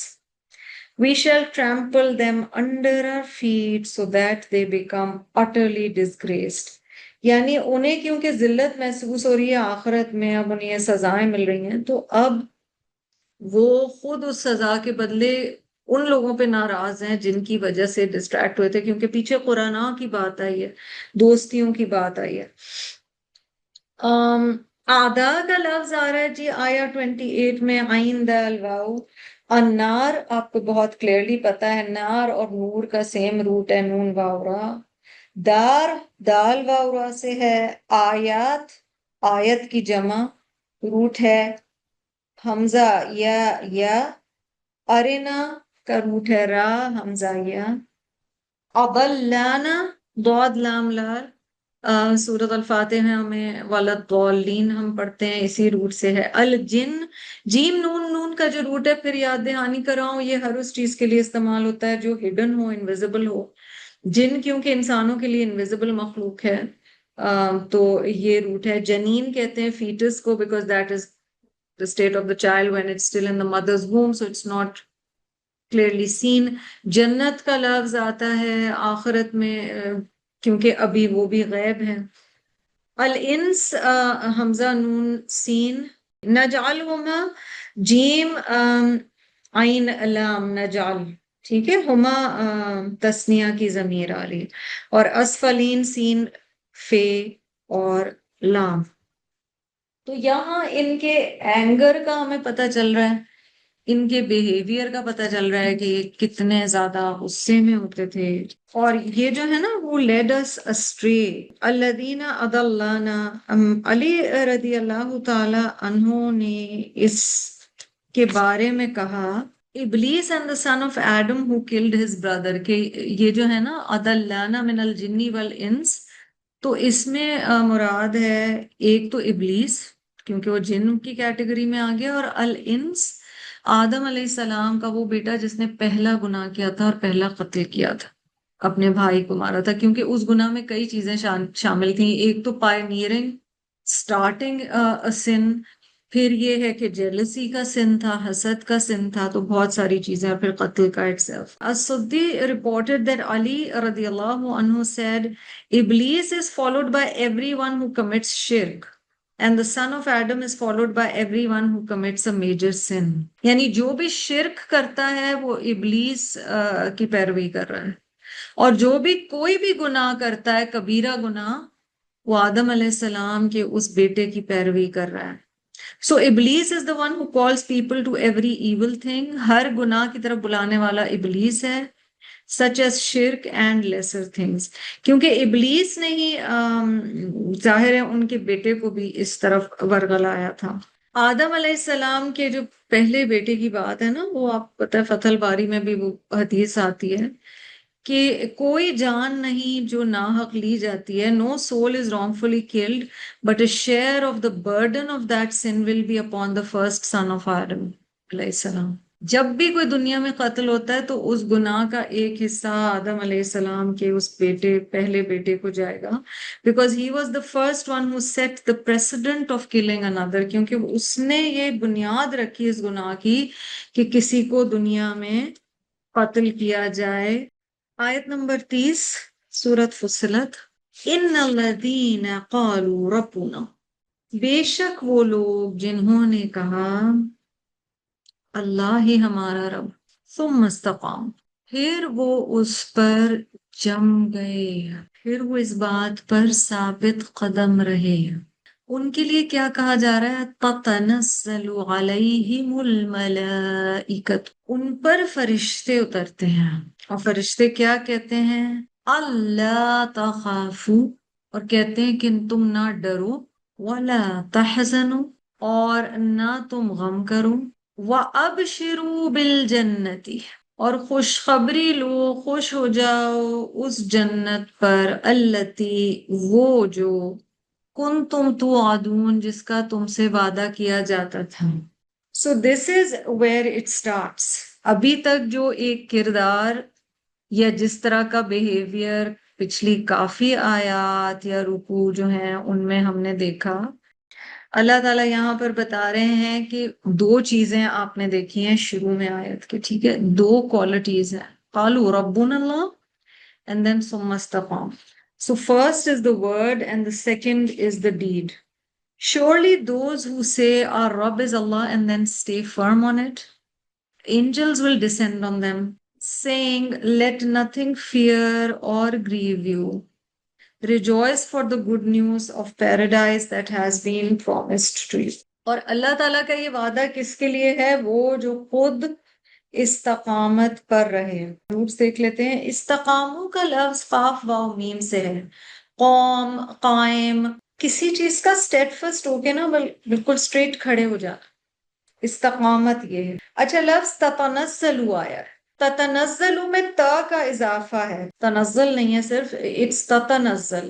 We shall trample them under our feet so that they become utterly disgraced. یعنی انہیں کیونکہ ذلت محسوس ہو رہی ہے آخرت میں، اب انہیں سزائیں مل رہی ہیں، تو اب وہ خود اس سزا کے بدلے ان لوگوں پہ ناراض ہیں جن کی وجہ سے ڈسٹریکٹ ہوئے تھے، کیونکہ پیچھے قرآن کی بات آئی ہے، دوستیوں کی بات آئی ہے. آدھا کا لفظ آ رہا ہے جی آیا 28 میں، عین دال واو. النار آپ کو بہت کلیئرلی پتا ہے، نار اور نور کا سیم روٹ ہے، نون واورا. دار دال واورا سے ہے. آیات آیت کی جمع روٹ ہے حمزہ یا. ارنا کا روٹ ہے را حمزہ یا. اضلانا ضاد لام لال. سورۃ الفاتحہ میں والضالین ہم پڑھتے ہیں، اسی روٹ سے ہے. الجن جیم نون نون کا جو روٹ ہے، پھر یاد دہانی کراؤں، یہ ہر اس چیز کے لیے استعمال ہوتا ہے جو ہڈن ہو، انویزیبل ہو. جن کیونکہ انسانوں کے لیے انویزیبل مخلوق ہے، تو یہ روٹ ہے. جنین کہتے ہیں فیٹس کو، because that is the state of the child when it's still in the mother's womb, so it's not clearly seen. جنت کا لفظ آتا ہے آخرت میں کیونکہ ابھی وہ بھی غیب ہے. الانس حمزہ نون سین. نجعلہما جیم عین لام نجعل، ٹھیک ہے. ہما تسنیہ کی ضمیر آ رہی، اور اسفلین سین فے اور لام. تو یہاں ان کے اینگر کا ہمیں پتہ چل رہا ہے، ان کے بیہیویئر کا پتہ چل رہا ہے کہ یہ کتنے زیادہ غصے میں ہوتے تھے. اور یہ جو ہے نا وہ لیڈ اس اسٹرے. الذین اضلانا. علی رضی اللہ تعالی عنہ نے اس کے بارے میں کہا ابلیس and the son of Adam who killed his brother، کہ یہ جو ہے نا اضلانا من الجن والانس، تو اس میں مراد ہے ایک تو ابلیس کیونکہ وہ جن کی کیٹیگری میں آ گیا، اور الانس آدم علیہ السلام کا وہ بیٹا جس نے پہلا گناہ کیا تھا اور پہلا قتل کیا تھا، اپنے بھائی کو مارا تھا. کیونکہ اس گناہ میں کئی چیزیں شامل تھیں. ایک تو پائنیئرنگ، سٹارٹنگ سن، پھر یہ ہے کہ جیلسی کا سن تھا، حسد کا سن تھا، تو بہت ساری چیزیں، اور پھر قتل کا itself. السدی reported that Ali رضی اللہ عنہ said, Iblis is followed by everyone who commits shirk. And the son of Adam is followed by everyone who commits a major sin. یعنی جو بھی شرک کرتا ہے وہ ابلیس کی پیروی کر رہا ہے، اور جو بھی کوئی بھی گناہ کرتا ہے کبیرہ گناہ، وہ آدم علیہ السلام کے اس بیٹے کی پیروی کر رہا ہے. So Iblis is the one who calls people to every evil thing. ہر گناہ کی طرف بلانے والا ابلیس ہے. such as shirk and lesser things. کیونکہ ابلیس نے ہی ظاہر ہے ان کے بیٹے کو بھی اس طرف ورگلایا تھا. آدم علیہ السلام کے جو پہلے بیٹے کی بات ہے نا، وہ آپ پتہ ہے فتح الباری میں بھی وہ حدیث آتی ہے کہ کوئی جان نہیں جو ناحق لی جاتی ہے. No soul is wrongfully killed, but a share of the burden of that sin will be upon the first son of Adam علیہ السلام. جب بھی کوئی دنیا میں قتل ہوتا ہے تو اس گناہ کا ایک حصہ آدم علیہ السلام کے اس بیٹے، پہلے بیٹے کو جائے گا. Because he was the first one who set the precedent of killing another. کیونکہ اس نے یہ بنیاد رکھی اس گناہ کی کہ کسی کو دنیا میں قتل کیا جائے. آیت نمبر 30 سورۃ فصلت. ان الذین قالوا ربنا، بے شک وہ لوگ جنہوں نے کہا اللہ ہی ہمارا رب، ثم استقام، پھر وہ اس پر جم گئے، پھر وہ اس بات پر ثابت قدم رہے. ان کے لیے کیا کہا جا رہا ہے؟ تتنزل علیہم الملائکۃ، ان پر فرشتے اترتے ہیں. اور فرشتے کیا کہتے ہیں؟ اللہ تخافوا، اور کہتے ہیں کہ تم نہ ڈرو، ولا تحزنوا، اور نہ تم غم کرو، وَأَبْشِرُوا بِالْجَنَّةِ، اور خوشخبری لو، خوش ہو جاؤ اس جنت پر، التی وہ جو، کن تم توعدون جس کا تم سے وعدہ کیا جاتا تھا. سو this is where it starts. ابھی تک جو ایک کردار یا جس طرح کا بیہیویئر پچھلی کافی آیات یا رکوع جو ہیں ان میں ہم نے دیکھا، اللہ تعالیٰ یہاں پر بتا رہے ہیں کہ دو چیزیں آپ نے دیکھی ہیں شروع میں آیت کے، ٹھیک ہے، دو کوالٹیز ہیں. قالوا ربنا اللہ and then ثم استقام. So first is the word and the second is the deed. Surely those who say our Rabb is Allah and then stay firm on it, angels will descend on them, saying, let nothing fear or grieve you. Rejoice for the good news of paradise that has been promised to you. اور اللہ تعالیٰ کا یہ وعدہ کس کے لیے ہے؟ وہ جو خود استقامت پر رہے. روٹس دیکھ لیتے ہیں. استقامو کا لفظ قاف واو میم سے ہے. قوم، قائم، کسی چیز کا اسٹیٹ فسٹ ہو کے نا بالکل اسٹریٹ کھڑے ہو جانا، استقامت یہ ہے. اچھا، لفظ تتنزل آیا ہے. تتنزل میں تا کا اضافہ ہے، تنزل نہیں ہے صرف، اٹس تتنزل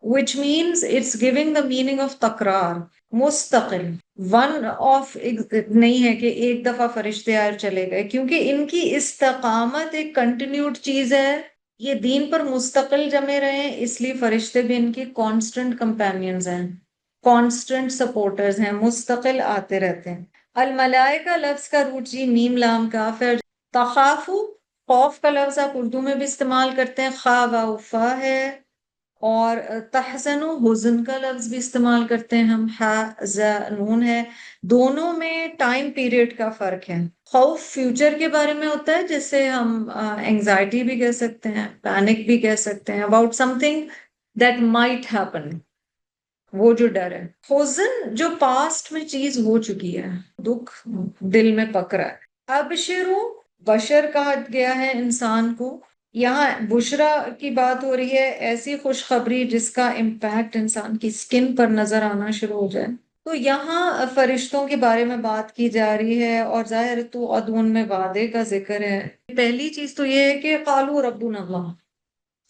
which means it's giving the meaning of تکرار، مستقل، ون آف نہیں ہے کہ ایک دفعہ فرشتے آئے اور چلے گئے، کیونکہ ان کی استقامت ایک کنٹینیوڈ چیز ہے. یہ دین پر مستقل جمے رہے ہیں، اس لیے فرشتے بھی ان کی کانسٹنٹ کمپینینز ہیں، کانسٹنٹ سپورٹرز ہیں، مستقل آتے رہتے ہیں. الملائکہ لفظ کا روٹ جی میم لام کاف ہے. تخافو، خوف کا لفظ آپ اردو میں بھی استعمال کرتے ہیں، خا واو فا ہے. اور تحزن و حزن کا لفظ بھی استعمال کرتے ہیں ہم، حزنون ہے. دونوں میں ٹائم پیریڈ کا فرق ہے. خوف فیوچر کے بارے میں ہوتا ہے، جسے ہم انگزائٹی بھی کہہ سکتے ہیں، پینک بھی کہہ سکتے ہیں، about some thing that might happen, وہ جو ڈر ہے. حزن جو پاسٹ میں چیز ہو چکی ہے، دکھ دل میں پکڑا ہے. ابشرو، بشر کہا گیا ہے انسان کو. یہاں بشرا کی بات ہو رہی ہے، ایسی خوشخبری جس کا امپیکٹ انسان کی سکن پر نظر آنا شروع ہو جائے. تو یہاں فرشتوں کے بارے میں بات کی جا رہی ہے، اور ظاہر تو ادون میں وعدے کا ذکر ہے. پہلی چیز تو یہ ہے کہ قالوا ربنا اللہ،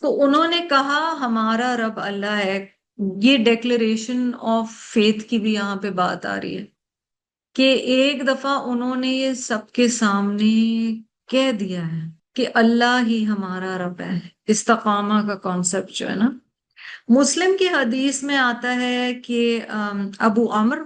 تو انہوں نے کہا ہمارا رب اللہ ہے. یہ ڈیکلریشن آف فیتھ کی بھی یہاں پہ بات آ رہی ہے کہ ایک دفعہ انہوں نے یہ سب کے سامنے کہہ دیا ہے کہ اللہ ہی ہمارا رب ہے. استقامہ کا کانسیپٹ جو ہے نا، مسلم کی حدیث میں آتا ہے کہ ابو عمر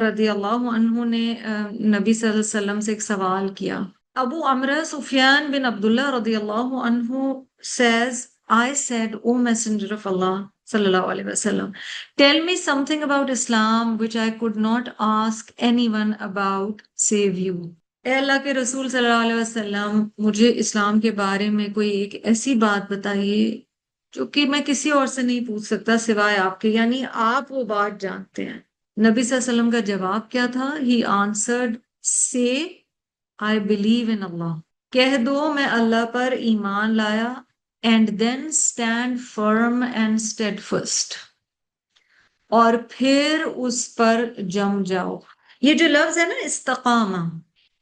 رضی اللہ عنہ نے نبی صلی اللہ علیہ وسلم سے ایک سوال کیا. ابو عمر سفیان بن عبداللہ رضی اللہ عنہ says, I said, O Messenger of Allah صلی اللہ علیہ وسلم, tell me something about Islam which I could not ask anyone about save you. اے اللہ کے رسول صلی اللہ علیہ وسلم، مجھے اسلام کے بارے میں کوئی ایک ایسی بات بتائیے جو کہ میں کسی اور سے نہیں پوچھ سکتا سوائے آپ کے، یعنی آپ وہ بات جانتے ہیں. نبی صلی اللہ علیہ وسلم کا جواب کیا تھا؟ He answered, say, I believe in Allah. کہہ دو میں اللہ پر ایمان لایا. And then stand firm and steadfast. اور پھر اس پر جم جاؤ. یہ جو لفظ ہے نا استقامہ،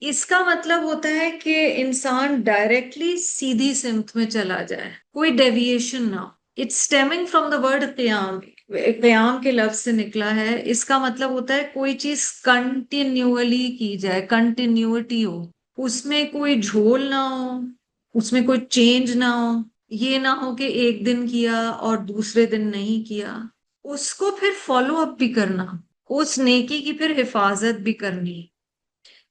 اس کا مطلب ہوتا ہے کہ انسان ڈائریکٹلی سیدھی سمت میں چلا جائے، کوئی ڈیویشن نہ. It's stemming from the word قیام، قیام کے لفظ سے نکلا ہے. اس کا مطلب ہوتا ہے کوئی چیز کنٹینیولی کی جائے، کنٹینیوٹی ہو، اس میں کوئی جھول نہ ہو، اس میں کوئی چینج نہ ہو. یہ نہ ہو کہ ایک دن کیا اور دوسرے دن نہیں کیا. اس کو پھر فالو اپ بھی کرنا، اس نیکی کی پھر حفاظت بھی کرنی،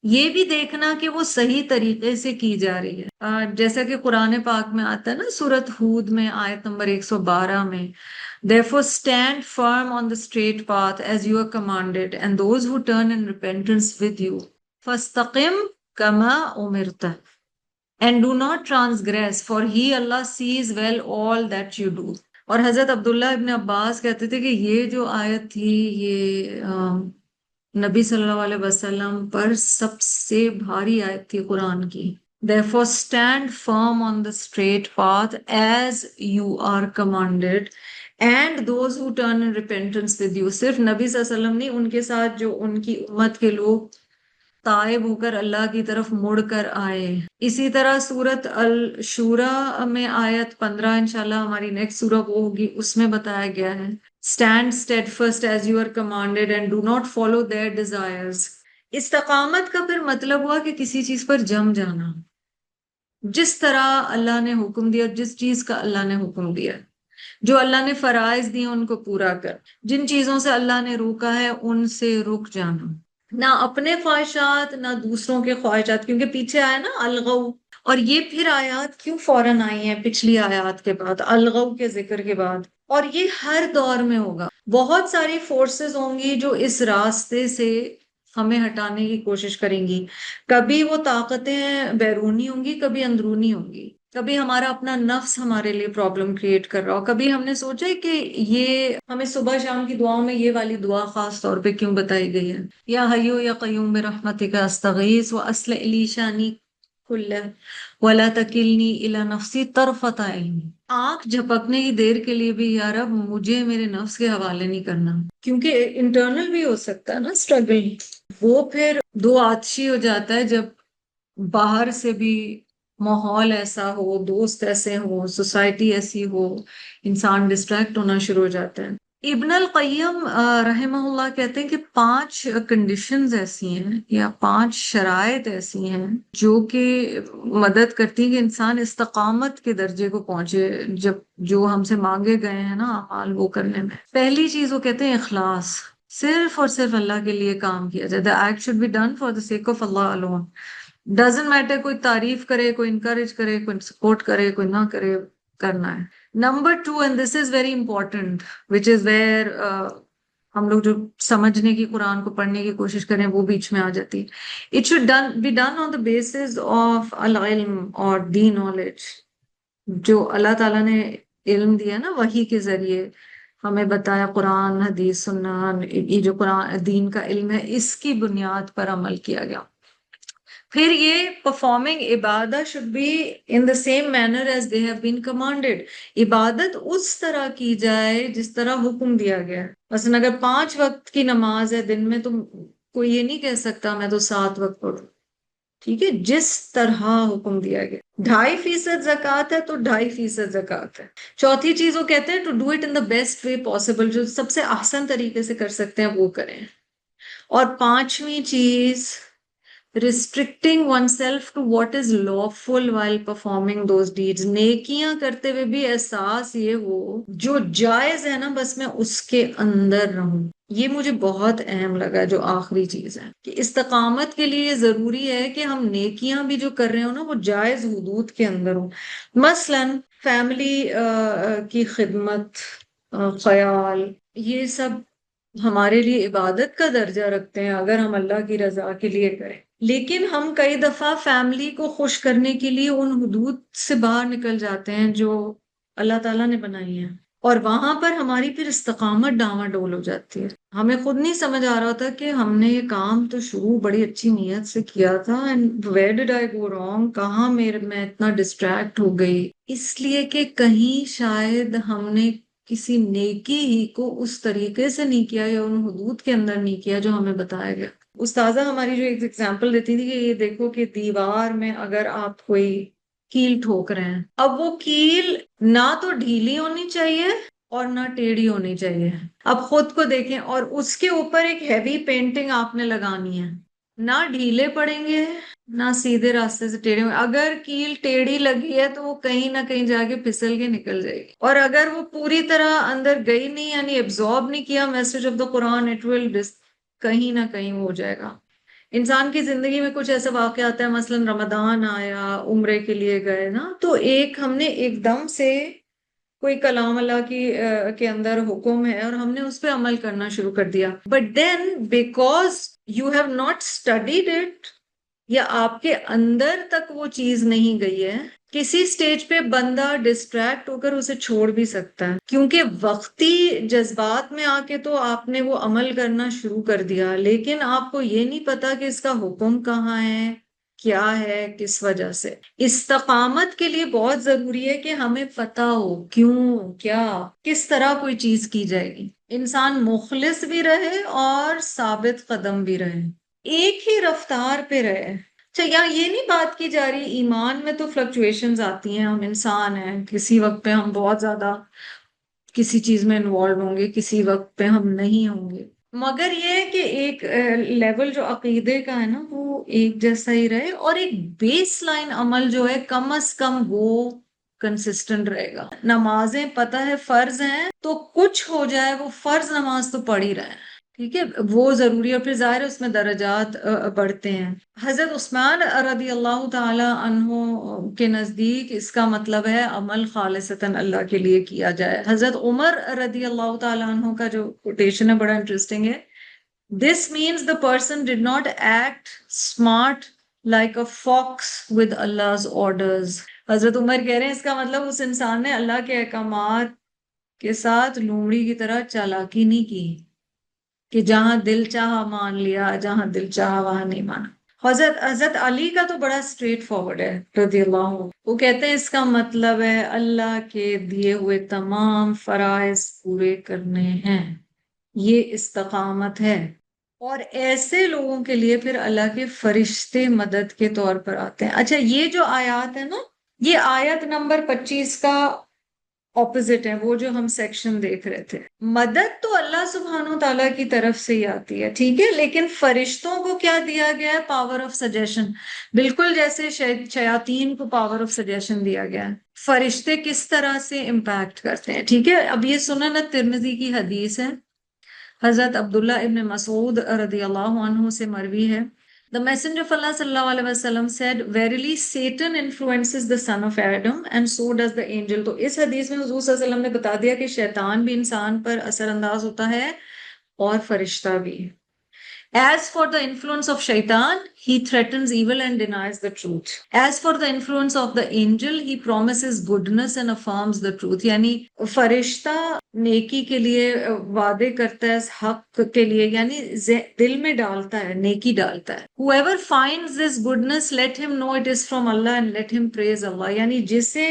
یہ بھی دیکھنا کہ وہ صحیح طریقے سے کی جا رہی ہے. جیسا کہ قرآن پاک میں آتا ہے نا، سورۃ ہود میں آیت نمبر 112 میں، therefore stand firm on the straight path as you are commanded and those who turn in repentance with you فاستقم كما أمرت and do not transgress for he Allah sees well all that you do. اور حضرت عبداللہ ابن عباس کہتے تھے کہ یہ جو آیت تھی یہ نبی صلی اللہ علیہ وسلم پر سب سے بھاری آیت تھی قرآن کی. Therefore stand firm on the straight path as you are commanded and those who turn in repentance with you. صرف نبی صلی اللہ علیہ وسلم نہیں، ان کے ساتھ جو ان کی امت کے لوگ تائب ہو کر اللہ کی طرف مڑ کر آئے. اسی طرح سورت الشورى میں آیت 15 انشاءاللہ ہماری نیکسٹ سورہ وہ ہوگی، اس میں بتایا گیا ہے stand steadfast as you are commanded and do not follow their desires. استقامت کا پھر مطلب ہوا کہ کسی چیز پر جم جانا، جس طرح اللہ نے حکم دیا، جس چیز کا اللہ نے حکم دیا، جو اللہ نے فرائض دیے ان کو پورا کر، جن چیزوں سے اللہ نے روکا ہے ان سے رک جانا، نہ اپنے خواہشات نہ دوسروں کے خواہشات. کیونکہ پیچھے آیا نا الغو، اور یہ پھر آیات کیوں فوراً آئی ہیں پچھلی آیات کے بعد، الغو کے ذکر کے بعد. اور یہ ہر دور میں ہوگا. بہت ساری فورسز ہوں گی جو اس راستے سے ہمیں ہٹانے کی کوشش کریں گی. کبھی وہ طاقتیں بیرونی ہوں گی، کبھی اندرونی ہوں گی. کبھی ہمارا اپنا نفس ہمارے لیے پرابلم کریٹ کر رہا ہو. کبھی ہم نے سوچا ہے کہ یہ ہمیں صبح شام کی دعاؤں میں یہ والی دعا خاص طور پہ کیوں بتائی گئی ہے، یا حیو یا قیوم برحمتک استغیث واصلح لی شانی کلہ ولا تکلنی الی نفسی طرفۃ عین. آنکھ جھپکنے کی دیر کے لیے بھی یا رب مجھے میرے نفس کے حوالے نہیں کرنا. کیونکہ انٹرنل بھی ہو سکتا ہے نا اسٹرگل، وہ پھر دو آتشی ہو جاتا ہے جب باہر سے بھی ماحول ایسا ہو، دوست ایسے ہو، سوسائٹی ایسی ہو، انسان ڈسٹریکٹ ہونا شروع ہو جاتا ہے. ابن القیم رحمہ اللہ کہتے ہیں کہ 5 کنڈیشنز ایسی ہیں یا 5 شرائط ایسی ہیں جو کہ مدد کرتی ہیں کہ انسان استقامت کے درجے کو پہنچے، جب جو ہم سے مانگے گئے ہیں نا اعمال وہ کرنے میں. پہلی چیز وہ کہتے ہیں اخلاص، صرف اور صرف اللہ کے لیے کام کیا جائے. The act should be done for the sake of Allah alone. Doesn't matter کوئی تعریف کرے، کوئی انکریج کرے، کوئی سپورٹ کرے، کوئی نہ کرے، کرنا ہے. Number 2 and this is very important which is where ہم لوگ جو سمجھنے کی، قرآن کو پڑھنے کی کوشش کریں وہ بیچ میں آ جاتی ہے. It should be done on the basis of العلم اور دی نالج. جو اللہ تعالیٰ نے علم دیا نا وحی کے ذریعے ہمیں بتایا، قرآن حدیث سننا، یہ جو قرآن دین کا علم ہے اس کی بنیاد پر عمل کیا گیا. پھر یہ performing عبادت should be in the same manner as they have been commanded. عبادت اس طرح کی جائے جس طرح حکم دیا گیا ہے. مثلا اگر 5 وقت کی نماز ہے دن میں تو کوئی یہ نہیں کہہ سکتا میں تو 7 وقت پڑھوں. ٹھیک ہے، جس طرح حکم دیا گیا. 2.5% زکوٰۃ ہے تو 2.5% زکوٰۃ ہے. چوتھی چیز وہ کہتے ہیں to do it in the best way possible. جو سب سے احسن طریقے سے کر سکتے ہیں وہ کریں. اور 5ویں چیز restricting oneself to what is lawful while performing those deeds. نیکیاں کرتے ہوئے بھی احساس یہ ہو جو جائز ہے نا بس میں اس کے اندر رہوں. یہ مجھے بہت اہم لگا جو آخری چیز ہے کہ استقامت کے لیے ضروری ہے کہ ہم نیکیاں بھی جو کر رہے ہوں نا وہ جائز حدود کے اندر ہوں. مثلا فیملی کی خدمت، خیال، یہ سب ہمارے لیے عبادت کا درجہ رکھتے ہیں اگر ہم اللہ کی رضا کے لیے کریں. لیکن ہم کئی دفعہ فیملی کو خوش کرنے کے لیے ان حدود سے باہر نکل جاتے ہیں جو اللہ تعالیٰ نے بنائی ہیں، اور وہاں پر ہماری پھر استقامت ڈاواڈول ہو جاتی ہے. ہمیں خود نہیں سمجھ آ رہا تھا کہ ہم نے یہ کام تو شروع بڑی اچھی نیت سے کیا تھا and where did I go wrong؟ کہاں میں اتنا ڈسٹریکٹ ہو گئی، اس لیے کہ کہیں شاید ہم نے کسی نیکی ہی کو اس طریقے سے نہیں کیا یا ان حدود کے اندر نہیں کیا جو ہمیں بتایا گیا. استاذہ ہماری جو ایک ایگزامپل دیتی تھی کہ یہ دیکھو کہ دیوار میں اگر آپ کوئی کیل ٹھوک رہے ہیں، اب وہ کیل نہ تو ڈھیلی ہونی چاہیے اور نہ ٹیڑھی ہونی چاہیے. اب خود کو دیکھیں، اور اس کے اوپر ایک ہیوی پینٹنگ آپ نے لگانی ہے. نہ ڈھیلے پڑیں گے نہ سیدھے راستے سے ٹیڑھے. اگر کیل ٹیڑھی لگی ہے تو وہ کہیں نہ کہیں جا کے پھسل کے نکل جائے گی، اور اگر وہ پوری طرح اندر گئی نہیں یعنی ایبزارب نہیں کیا message of the Quran, it will کہیں نہ کہیں ہو جائے گا. انسان کی زندگی میں کچھ ایسا واقع آتا ہے، مثلا رمضان آیا، عمرے کے لیے گئے نا، تو ایک ہم نے ایک دم سے کوئی کلام اللہ کے اندر حکم ہے اور ہم نے اس پہ عمل کرنا شروع کر دیا. But then because you have not studied it, یا آپ کے اندر تک وہ چیز نہیں گئی ہے، کسی سٹیج پہ بندہ ڈسٹریکٹ ہو کر اسے چھوڑ بھی سکتا ہے، کیونکہ وقتی جذبات میں آ کے تو آپ نے وہ عمل کرنا شروع کر دیا، لیکن آپ کو یہ نہیں پتا کہ اس کا حکم کہاں ہے، کیا ہے، کس وجہ سے. استقامت کے لیے بہت ضروری ہے کہ ہمیں پتا ہو کیوں، کیا، کس طرح کوئی چیز کی جائے گی. انسان مخلص بھی رہے اور ثابت قدم بھی رہے. ایک ہی رفتار پہ رہے. اچھا یہاں یہ نہیں بات کی جا رہی ایمان میں تو فلکچویشنز آتی ہیں، ہم انسان ہیں، کسی وقت پہ ہم بہت زیادہ کسی چیز میں انوالو ہوں گے، کسی وقت پہ ہم نہیں ہوں گے، مگر یہ ہے کہ ایک لیول جو عقیدے کا ہے نا وہ ایک جیسا ہی رہے، اور ایک بیس لائن عمل جو ہے کم از کم وہ کنسسٹنٹ رہے گا. نمازیں پتہ ہے فرض ہیں، تو کچھ ہو جائے وہ فرض نماز تو پڑھ ہی رہے ہیں، ٹھیک ہے، وہ ضروری ہے، اور پھر ظاہر ہے اس میں درجات بڑھتے ہیں. حضرت عثمان رضی اللہ تعالی عنہ کے نزدیک اس کا مطلب ہے عمل خالصتاً اللہ کے لیے کیا جائے. حضرت عمر رضی اللہ تعالی عنہ کا جو کوٹیشن ہے بڑا انٹرسٹنگ ہے. This means the person did not act smart like a fox with Allah's orders. حضرت عمر کہہ رہے ہیں اس کا مطلب اس انسان نے اللہ کے احکامات کے ساتھ لومڑی کی طرح چالاکی نہیں کی کہ جہاں دل چاہا مان لیا، جہاں دل چاہا وہاں نہیں مانا. حضرت علی کا تو بڑا اسٹریٹ فارورڈ ہے رضی اللہ عنہ. وہ کہتے ہیں اس کا مطلب ہے اللہ کے دیے ہوئے تمام فرائض پورے کرنے ہیں، یہ استقامت ہے. اور ایسے لوگوں کے لیے پھر اللہ کے فرشتے مدد کے طور پر آتے ہیں. اچھا یہ جو آیات ہے نا، یہ آیت نمبر 25 کا اپوزٹ ہے، وہ جو ہم سیکشن دیکھ رہے تھے. مدد تو اللہ سبحانہ و تعالیٰ کی طرف سے ہی آتی ہے، ٹھیک ہے، لیکن فرشتوں کو کیا دیا گیا ہے؟ Power of suggestion. بالکل جیسے شیاطین کو پاور آف سجیشن دیا گیا ہے. فرشتے کس طرح سے امپیکٹ کرتے ہیں، ٹھیک ہے. اب یہ سنن ترمذی کی حدیث ہے، حضرت عبداللہ ابن مسعود رضی اللہ عنہ سے مروی ہے. The messenger of Allah sallallahu alaihi wasallam said, verily Satan influences the son of Adam and so does the angel. تو اس حدیث میں حضور صلی اللہ علیہ وسلم نے بتا دیا کہ شیطان بھی انسان پر اثر انداز ہوتا ہے اور فرشتہ بھی. As for the influence of shaitan, he threatens evil and denies the truth. As for the influence of the angel, he promises goodness and affirms the truth. یعنی فرشتہ نیکی کے لیے وعدے کرتا ہے، حق کے لیے، یعنی دل میں ڈالتا ہے، نیکی ڈالتا ہے. Whoever finds this goodness, let him know it is from Allah and let him praise Allah. یعنی جسے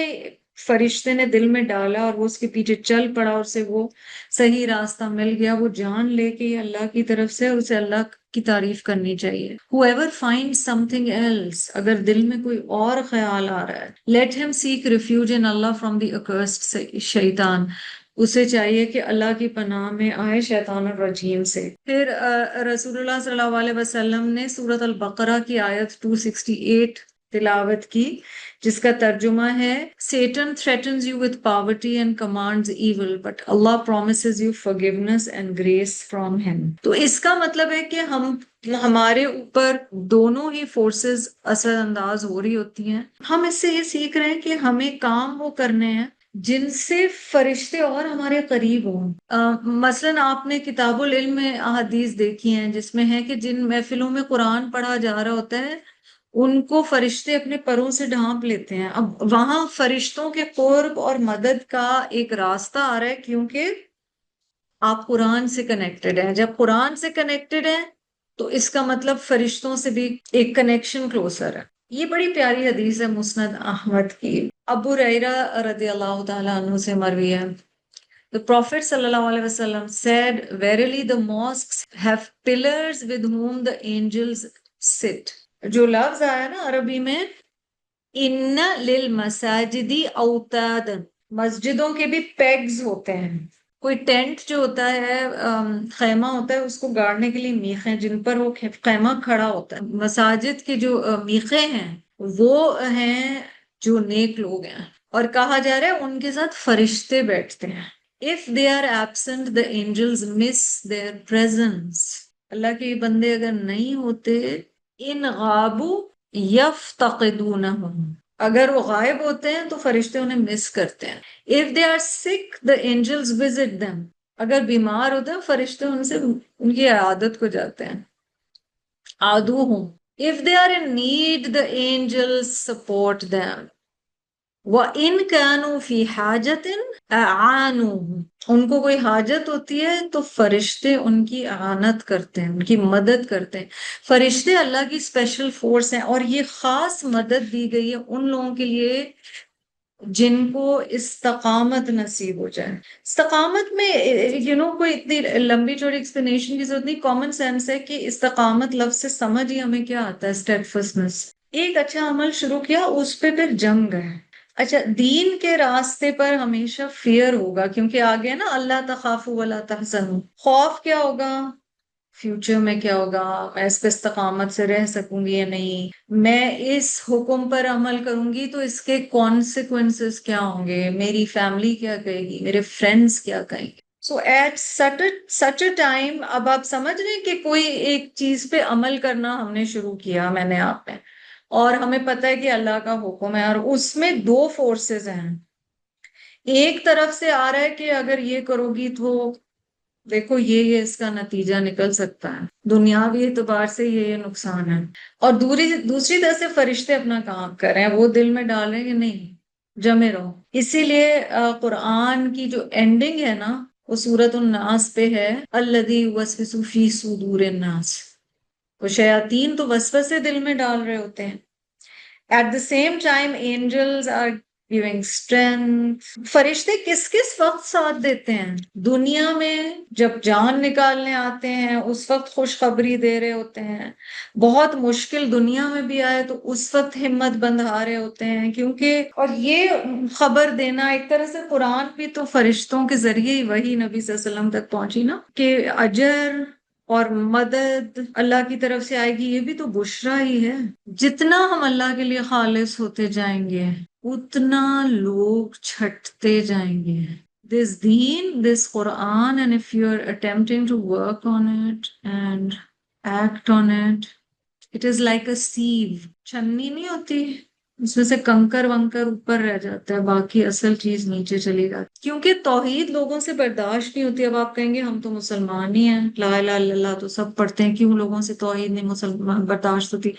فرشتے نے دل میں ڈالا اور وہ اس کے پیچھے چل پڑا اور اسے وہ صحیح راستہ مل گیا، وہ جان لے کے یہ اللہ کی طرف سے، اسے اللہ کی تعریف کرنی چاہیے. Whoever finds something else، اگر دل میں کوئی اور خیال آ رہا ہے، let him seek refuge in Allah from the accursed شیطان، اسے چاہیے کہ اللہ کی پناہ میں آئے شیطان الرجیم سے. پھر رسول اللہ صلی اللہ علیہ وسلم نے سورۃ البقرہ کی آیت 268 تلاوت کی، جس کا ترجمہ ہے Satan threatens you with poverty and commands evil, but Allah promises you forgiveness and grace from him. تو اس کا مطلب ہے کہ ہمارے اوپر دونوں ہی فورسز اثر انداز ہو رہی ہوتی ہیں. ہم اس سے یہ سیکھ رہے ہیں کہ ہمیں کام وہ کرنے ہیں جن سے فرشتے اور ہمارے قریب ہوں. مثلاً آپ نے کتاب العلم میں احادیث دیکھی ہیں جس میں ہے کہ جن محفلوں میں قرآن پڑھا جا رہا ہوتا ہے ان کو فرشتے اپنے پروں سے ڈھانپ لیتے ہیں. اب وہاں فرشتوں کے قرب اور مدد کا ایک راستہ آ رہا ہے کیونکہ آپ قرآن سے کنیکٹڈ ہیں. جب قرآن سے کنیکٹڈ ہیں تو اس کا مطلب فرشتوں سے بھی ایک کنیکشن کلوزر ہے. یہ بڑی پیاری حدیث ہے مسند احمد کی. ابو ہریرہ رضی اللہ تعالیٰ عنہ سے مروی ہے. The Prophet sallallahu alaihi wasallam said, verily the mosques have pillars with whom the angels sit. جو لفظ آیا نا عربی میں ان للمساجدی اوتادا، مسجدوں کے بھی پیگز ہوتے ہیں. کوئی ٹینٹ جو ہوتا ہے، خیمہ ہوتا ہے، اس کو گاڑنے کے لیے میخیں جن پر وہ خیمہ کھڑا ہوتا ہے. مساجد کے جو میخیں ہیں وہ ہیں جو نیک لوگ ہیں، اور کہا جا رہا ہے ان کے ساتھ فرشتے بیٹھتے ہیں. If they are absent, the angels miss their presence. اللہ کے بندے اگر نہیں ہوتے، ان غابو یفتقدونہم، اگر وہ غائب ہوتے ہیں تو فرشتے انہیں مس کرتے ہیں. If they are sick, the angels visit them. اگر بیمار ہوتے ہیں فرشتے ان سے ان کی عیادت کو جاتے ہیں. عادوہم. If they are in need, the angels support them. وَإِن كَانُوا فِي حَاجَةٍ أَعَانُوهُمْ، ان کو کوئی حاجت ہوتی ہے تو فرشتے ان کی اعانت کرتے ہیں، ان کی مدد کرتے ہیں. فرشتے اللہ کی اسپیشل فورس ہیں، اور یہ خاص مدد دی گئی ہے ان لوگوں کے لیے جن کو استقامت نصیب ہو جائے. استقامت میں کوئی اتنی لمبی چوڑی ایکسپلینیشن کی ضرورت نہیں. کامن سینس ہے کہ استقامت لفظ سے سمجھ ہی ہمیں کیا آتا ہے؟ اسٹیڈفسنس. ایک اچھا عمل شروع کیا، اس پہ پھر جم گئے. اچھا، دین کے راستے پر ہمیشہ فیئر ہوگا، کیونکہ آگے نا اللہ تخافوا ولا تحزنوا. خوف کیا ہوگا؟ فیوچر میں کیا ہوگا، میں اس پہ استقامت سے رہ سکوں گی یا نہیں، میں اس حکم پر عمل کروں گی تو اس کے کانسیکوینسز کیا ہوں گے، میری فیملی کیا کہے گی، میرے فرینڈز کیا کہیں گے. So at such a time, اب آپ سمجھ رہے ہیں کہ کوئی ایک چیز پہ عمل کرنا ہم نے شروع کیا، میں نے آپ نے، اور ہمیں پتہ ہے کہ اللہ کا حکم ہے، اور اس میں دو فورسز ہیں. ایک طرف سے آ رہا ہے کہ اگر یہ کرو گی تو دیکھو یہ اس کا نتیجہ نکل سکتا ہے، دنیاوی اعتبار سے یہ نقصان ہے. اور دوسری طرف سے فرشتے اپنا کام کر رہے ہیں، وہ دل میں ڈال رہے ہیں کہ نہیں، جمے رہو. اسی لیے قرآن کی جو اینڈنگ ہے نا، وہ سورۃ الناس پہ ہے، الذی یوسوس فی صدور الناس. وہ شیاطین تو وسوسے دل میں ڈال رہے ہوتے ہیں. At the same time, angels are giving strength. فرشتے کس کس وقت ساتھ دیتے ہیں؟ دنیا میں جب جان نکالنے آتے ہیں اس وقت خوشخبری دے رہے ہوتے ہیں. بہت مشکل دنیا میں بھی آئے تو اس وقت ہمت بندھا رہے ہوتے ہیں، کیونکہ اور یہ خبر دینا ایک طرح سے قرآن بھی تو فرشتوں کے ذریعے ہی وہی نبی صلی اللہ علیہ وسلم تک پہنچی نا، کہ اجر اور مدد اللہ کی طرف سے آئے گی. یہ بھی تو بشرا ہی ہے. جتنا ہم اللہ کے لیے خالص ہوتے جائیں گے اتنا لوگ چھٹتے جائیں گے. This deen, this Quran, and if you're attempting to work on it and act on it, it is like a sieve. چھنی نہیں ہوتی، اس میں سے کنکر ونکر اوپر رہ جاتا ہے، باقی اصل چیز نیچے چلی جاتی. کیونکہ توحید لوگوں سے برداشت نہیں ہوتی. اب آپ کہیں گے ہم تو مسلمان ہی ہیں، لا الہ الا اللہ تو سب پڑھتے ہیں، کیوں لوگوں سے توحید نہیں مسلمان برداشت ہوتی؟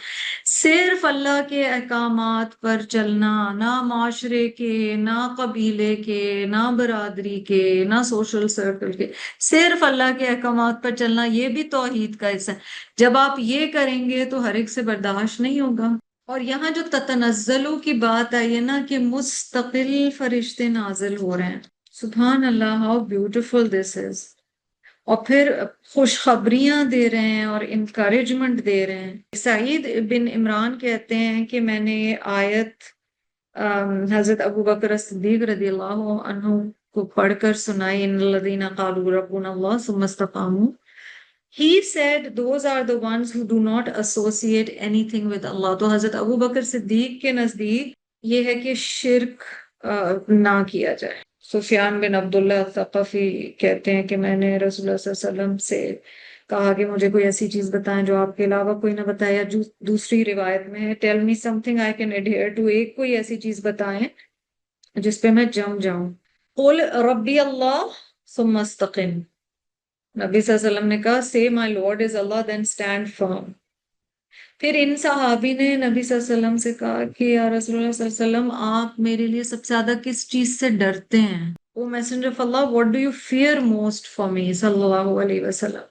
صرف اللہ کے احکامات پر چلنا، نہ معاشرے کے، نہ قبیلے کے، نہ برادری کے، نہ سوشل سرکل کے، صرف اللہ کے احکامات پر چلنا، یہ بھی توحید کا حصہ ہے. جب آپ یہ کریں گے تو ہر ایک سے برداشت نہیں ہوگا. اور یہاں جو تتنزلو کی بات آئی ہے نا، کہ مستقل فرشتے نازل ہو رہے ہیں، سبحان اللہ، ہاؤ بیوٹیفل دس از. اور پھر خوشخبریاں دے رہے ہیں اور انکریجمنٹ دے رہے ہیں. سعید بن عمران کہتے ہیں کہ میں نے یہ آیت حضرت ابو بکر صدیق رضی اللہ عنہ کو پڑھ کر سنائی، ان الذین قالوا ربنا اللہ ثم استقاموا. He said those are the ones who do not associate anything with Allah. تو حضرت ابو بکر صدیق کے نزدیک یہ ہے کہ شرک نہ کیا جائے. سفیان بن عبداللہ الثقفی کہتے ہیں کہ میں نے رسول اللہ صلی اللہ علیہ وسلم سے کہا کہ مجھے کوئی ایسی چیز بتائیں جو آپ کے علاوہ کوئی نہ بتایا. دوسری روایت میں ہے tell me something I can adhere to. ایک کوئی ایسی چیز بتائیں جس پہ میں جم جاؤں. قل ربی اللہ ثم استقم. نبی صلی اللہ علیہ وسلم نے کہا say my Lord is Allah then stand firm. پھر ان صحابی نے نبی صلی اللہ علیہ وسلم سے کہا کہ یا رسول اللہ صلی اللہ علیہ وسلم، آپ میرے لیے سب سے زیادہ کس چیز سے ڈرتے ہیں؟ O messenger of Allah, what do you fear most for me صلی اللہ علیہ وسلم.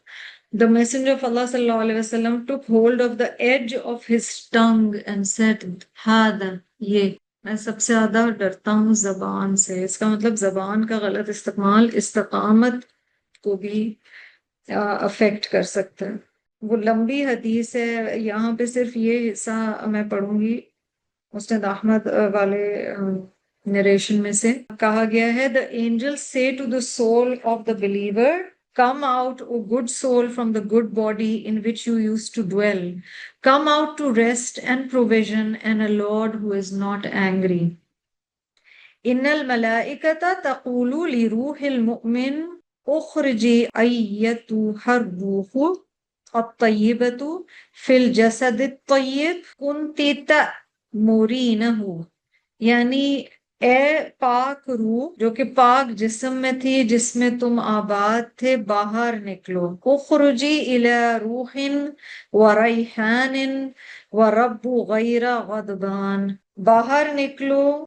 The messenger of Allah صلی اللہ علیہ وسلم took hold of the edge of his tongue and said هذا، یہ میں سب سے زیادہ ڈرتا ہوں زبان سے. اس کا مطلب زبان کا غلط استعمال استقامت کو بھی افیکٹ کر سکتا ہے. وہ لمبی حدیث ہے، یہاں پہ صرف یہ حصہ میں پڑھوں گی. مسند احمد والے نریشن میں سے کہا گیا ہے the angels say to the soul of the believer come out O good soul from the good body in which you used to dwell, come out to rest and provision and a Lord who is not angry. ان الملائکۃ تقول لروح المؤمن اخرجی ایتها الروح الطیبۃ فی الجسد الطیب کنت تأمرینہ. یعنی اے پاک روح جو کہ پاک جسم میں تھی، جس میں تم آباد تھے، باہر نکلو. اخرجی الی روح وریحان ورب غیر غضبان. باہر نکلو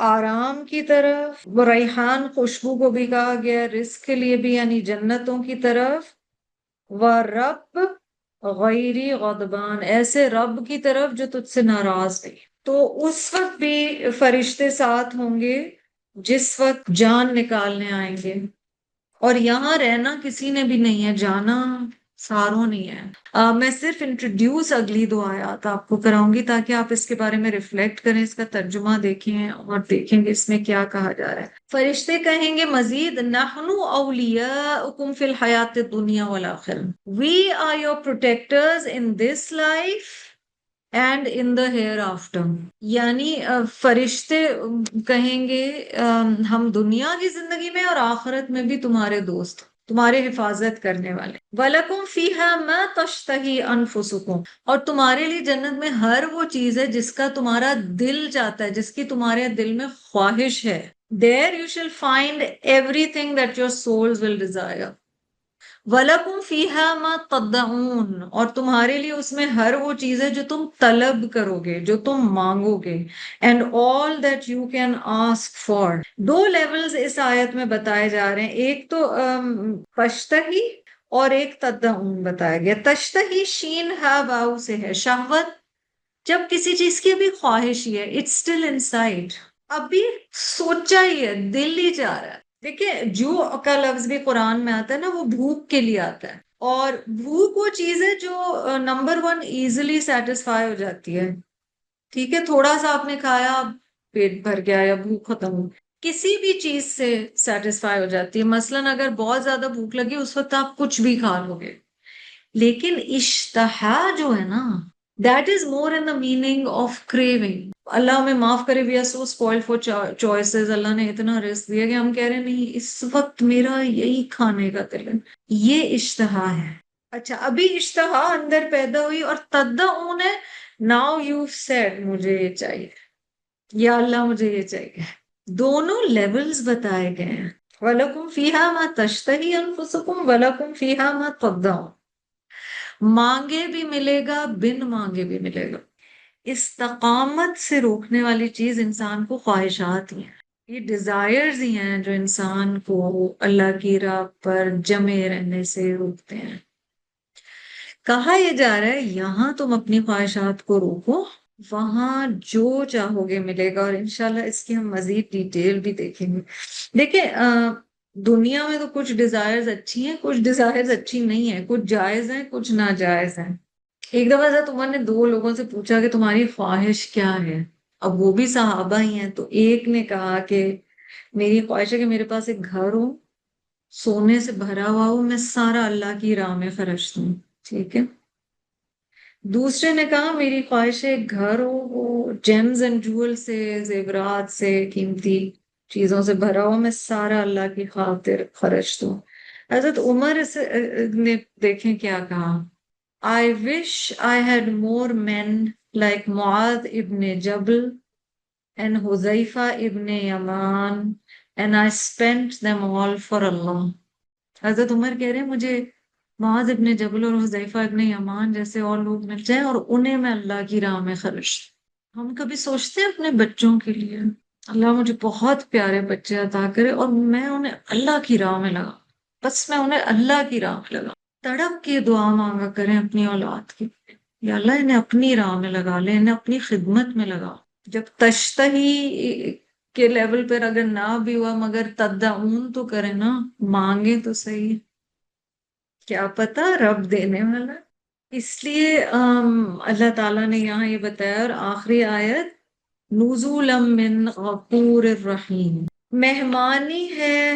آرام کی طرف. ریحان خوشبو کو بھی کہا گیا رزق کے لیے بھی، یعنی جنتوں کی طرف. ورب غیری غضبان، ایسے رب کی طرف جو تجھ سے ناراض نہیں. تو اس وقت بھی فرشتے ساتھ ہوں گے جس وقت جان نکالنے آئیں گے. اور یہاں رہنا کسی نے بھی نہیں ہے، جانا ساروں نہیں ہے. میں صرف انٹروڈیوس اگلی دو آیات آپ کو کراؤں گی تاکہ آپ اس کے بارے میں ریفلیکٹ کریں، اس کا ترجمہ دیکھیں اور دیکھیں گے اس میں کیا کہا جا رہا ہے. فرشتے کہیں گے مزید، نحن اولیاؤکم فی الحیات الدنیا والآخرہ، we are your protectors in this life and in the hereafter. یعنی فرشتے کہیں گے ہم دنیا کی زندگی میں اور آخرت میں بھی تمہارے دوست، تمہارے حفاظت کرنے والے. وَلَكُمْ فِيهَا مَا تَشْتَهِي أَنفُسُكُمْ، اور تمہارے لیے جنت میں ہر وہ چیز ہے جس کا تمہارا دل چاہتا ہے، جس کی تمہارے دل میں خواہش ہے. There you shall find everything that your souls will desire. وَلَكُمْ فِيهَا مَا تَدَّعُونَ، اور تمہارے لیے اس میں ہر وہ چیز ہے جو تم طلب کرو گے، جو تم مانگو گے. And all that you can ask for. دو لیولز اس آیت میں بتائے جا رہے ہیں، ایک تو تشتہی اور ایک تدعون بتایا گیا. تشتہی شین ہا واؤ سے ہے، شہوت. جب کسی چیز کی ابھی خواہش ہی ہے، اٹس اسٹل ان سائڈ، ابھی سوچا ہی ہے، دل ہی چاہ رہا ہے. دیکھیں جو کا لفظ بھی قرآن میں آتا ہے نا، وہ بھوک کے لیے آتا ہے، اور بھوک وہ چیز ہے جو نمبر ون ایزیلی سیٹسفائی ہو جاتی ہے. ٹھیک ہے، تھوڑا سا آپ نے کھایا، پیٹ بھر گیا یا بھوک ختم ہو. کسی بھی چیز سے سیٹسفائی ہو جاتی ہے. مثلاً اگر بہت زیادہ بھوک لگی اس وقت آپ کچھ بھی کھا لو گے. لیکن اشتہا جو ہے نا، that is more in the meaning of craving. Allah ہمیں معاف کرے، we are so spoiled for choices. Allah نے اتنا رزق دیا کہ ہم کہہ رہے ہیں نہیں اس وقت میرا یہی کھانے کا دل ہے. یہ اشتہا ہے. اچھا، ابھی اشتہا اندر پیدا ہوئی، اور تدعون ہے ناؤ یو سیڈ مجھے یہ چاہیے، یا اللہ مجھے یہ چاہیے. دونوں لیولز بتائے گئے ہیں. وَلَكُمْ فِيهَا مَا تَشْتَهِي أَنفُسُكُمْ وَلَكُمْ فِيهَا مَا تَدَّعُونَ. مانگے بھی ملے گا، بن مانگے بھی ملے گا. استقامت سے روکنے والی چیز انسان کو خواہشات ہی ہیں. یہ ڈیزائرز ہی ہیں جو انسان کو اللہ کی راہ پر جمے رہنے سے روکتے ہیں. کہا یہ جا رہا ہے یہاں تم اپنی خواہشات کو روکو، وہاں جو چاہو گے ملے گا. اور انشاءاللہ اس کی ہم مزید ڈیٹیل بھی دیکھیں گے. دیکھیں دنیا میں تو کچھ ڈیزائرز اچھی ہیں، کچھ ڈیزائرز اچھی نہیں ہیں، کچھ جائز ہیں کچھ ناجائز ہیں. ایک دفعہ حضرت عمر نے دو لوگوں سے پوچھا کہ تمہاری خواہش کیا ہے. اب وہ بھی صحابہ ہی ہیں. تو ایک نے کہا کہ میری خواہش ہے کہ میرے پاس ایک گھر ہو، سونے سے بھرا ہوا ہو، میں سارا اللہ کی راہ میں خرچ دوں. ٹھیک ہے. دوسرے نے کہا میری خواہش ہے ایک گھر ہو، وہ جیمز اینڈ جول سے، زیورات سے، قیمتی چیزوں سے بھرا ہو، میں سارا اللہ کی خاطر خرچ دوں. حضرت عمر نے دیکھیں کیا کہا، I wish I had more men like Mu'adh ibn Jabal and Huzaifa ibn Yaman and I spent them all for Allah. حضرت عمر کہہ رہے ہیں مجھے معاذ ابن جبل اور حذیفہ ابن یمان جیسے اور لوگ مل جائیں اور انہیں میں اللہ کی راہ میں خرچ دوں. ہم کبھی سوچتے ہیں اپنے بچوں کے لیے اللہ مجھے بہت پیارے بچے عطا کرے اور میں انہیں اللہ کی راہ میں لگا، بس میں انہیں اللہ کی راہ میں لگا. تڑپ کے دعا مانگا کریں اپنی اولاد کی، یا اللہ انہیں اپنی راہ میں لگا لے، انہیں اپنی خدمت میں لگا. جب تشتہی کے لیول پر اگر نہ بھی ہوا مگر تدعون تو کرے نا، مانگے تو صحیح، کیا پتا رب دینے والا. اس لیے اللہ تعالیٰ نے یہاں یہ بتایا. اور آخری آیت نزولا من غفور الرحیم، مہمانی ہے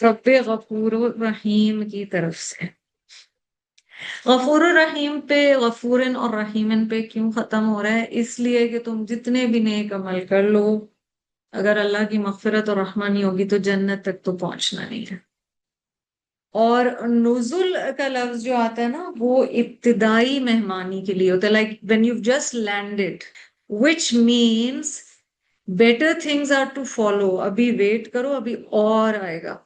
رب غفور الرحیم کی طرف سے. غفور الرحیم پہ غفورن اور رحیمن پہ کیوں ختم ہو رہا ہے؟ اس لیے کہ تم جتنے بھی نیک عمل کر لو، اگر اللہ کی مغفرت اور رحمہ نہیں ہوگی تو جنت تک تو پہنچنا نہیں ہے. اور نزول کا لفظ جو آتا ہے نا، وہ ابتدائی مہمانی کے لیے ہوتا ہے. Like when you've just landed, which means better things are to follow. ابھی ویٹ کرو، ابھی اور آئے گا.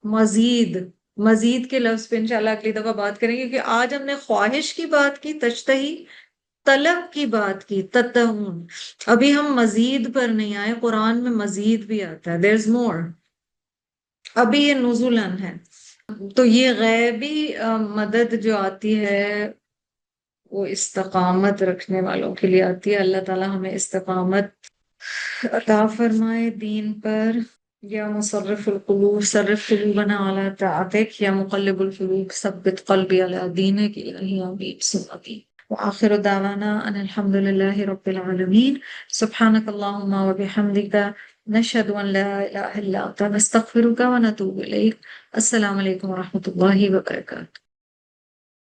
مزید، مزید کے لفظ پہ انشاءاللہ اگلی دفعہ بات کریں گے، کیونکہ آج ہم نے خواہش کی بات کی، تشتہی، طلب کی بات کی، تتہون. ابھی ہم مزید پر نہیں آئے. قرآن میں مزید بھی آتا ہے، there's more. ابھی یہ نزولن ہے. تو یہ غیبی مدد جو آتی ہے وہ استقامت رکھنے والوں کے لیے آتی ہے. اللہ تعالیٰ ہمیں استقامت عطا فرمائے دین پر. یا مصرف القلوب صرف قلوبنا على طاعتك یا مقلب القلوب ثبت قلبي على دينك الہی آمین ثم آمین. وآخر دعوانا ان الحمد لله رب العالمين. سبحانك اللهم وبحمدك نشهد ان لا اله الا انت نستغفرك ونتوب اليك. السلام علیکم ورحمۃ اللہ وبرکاتہ.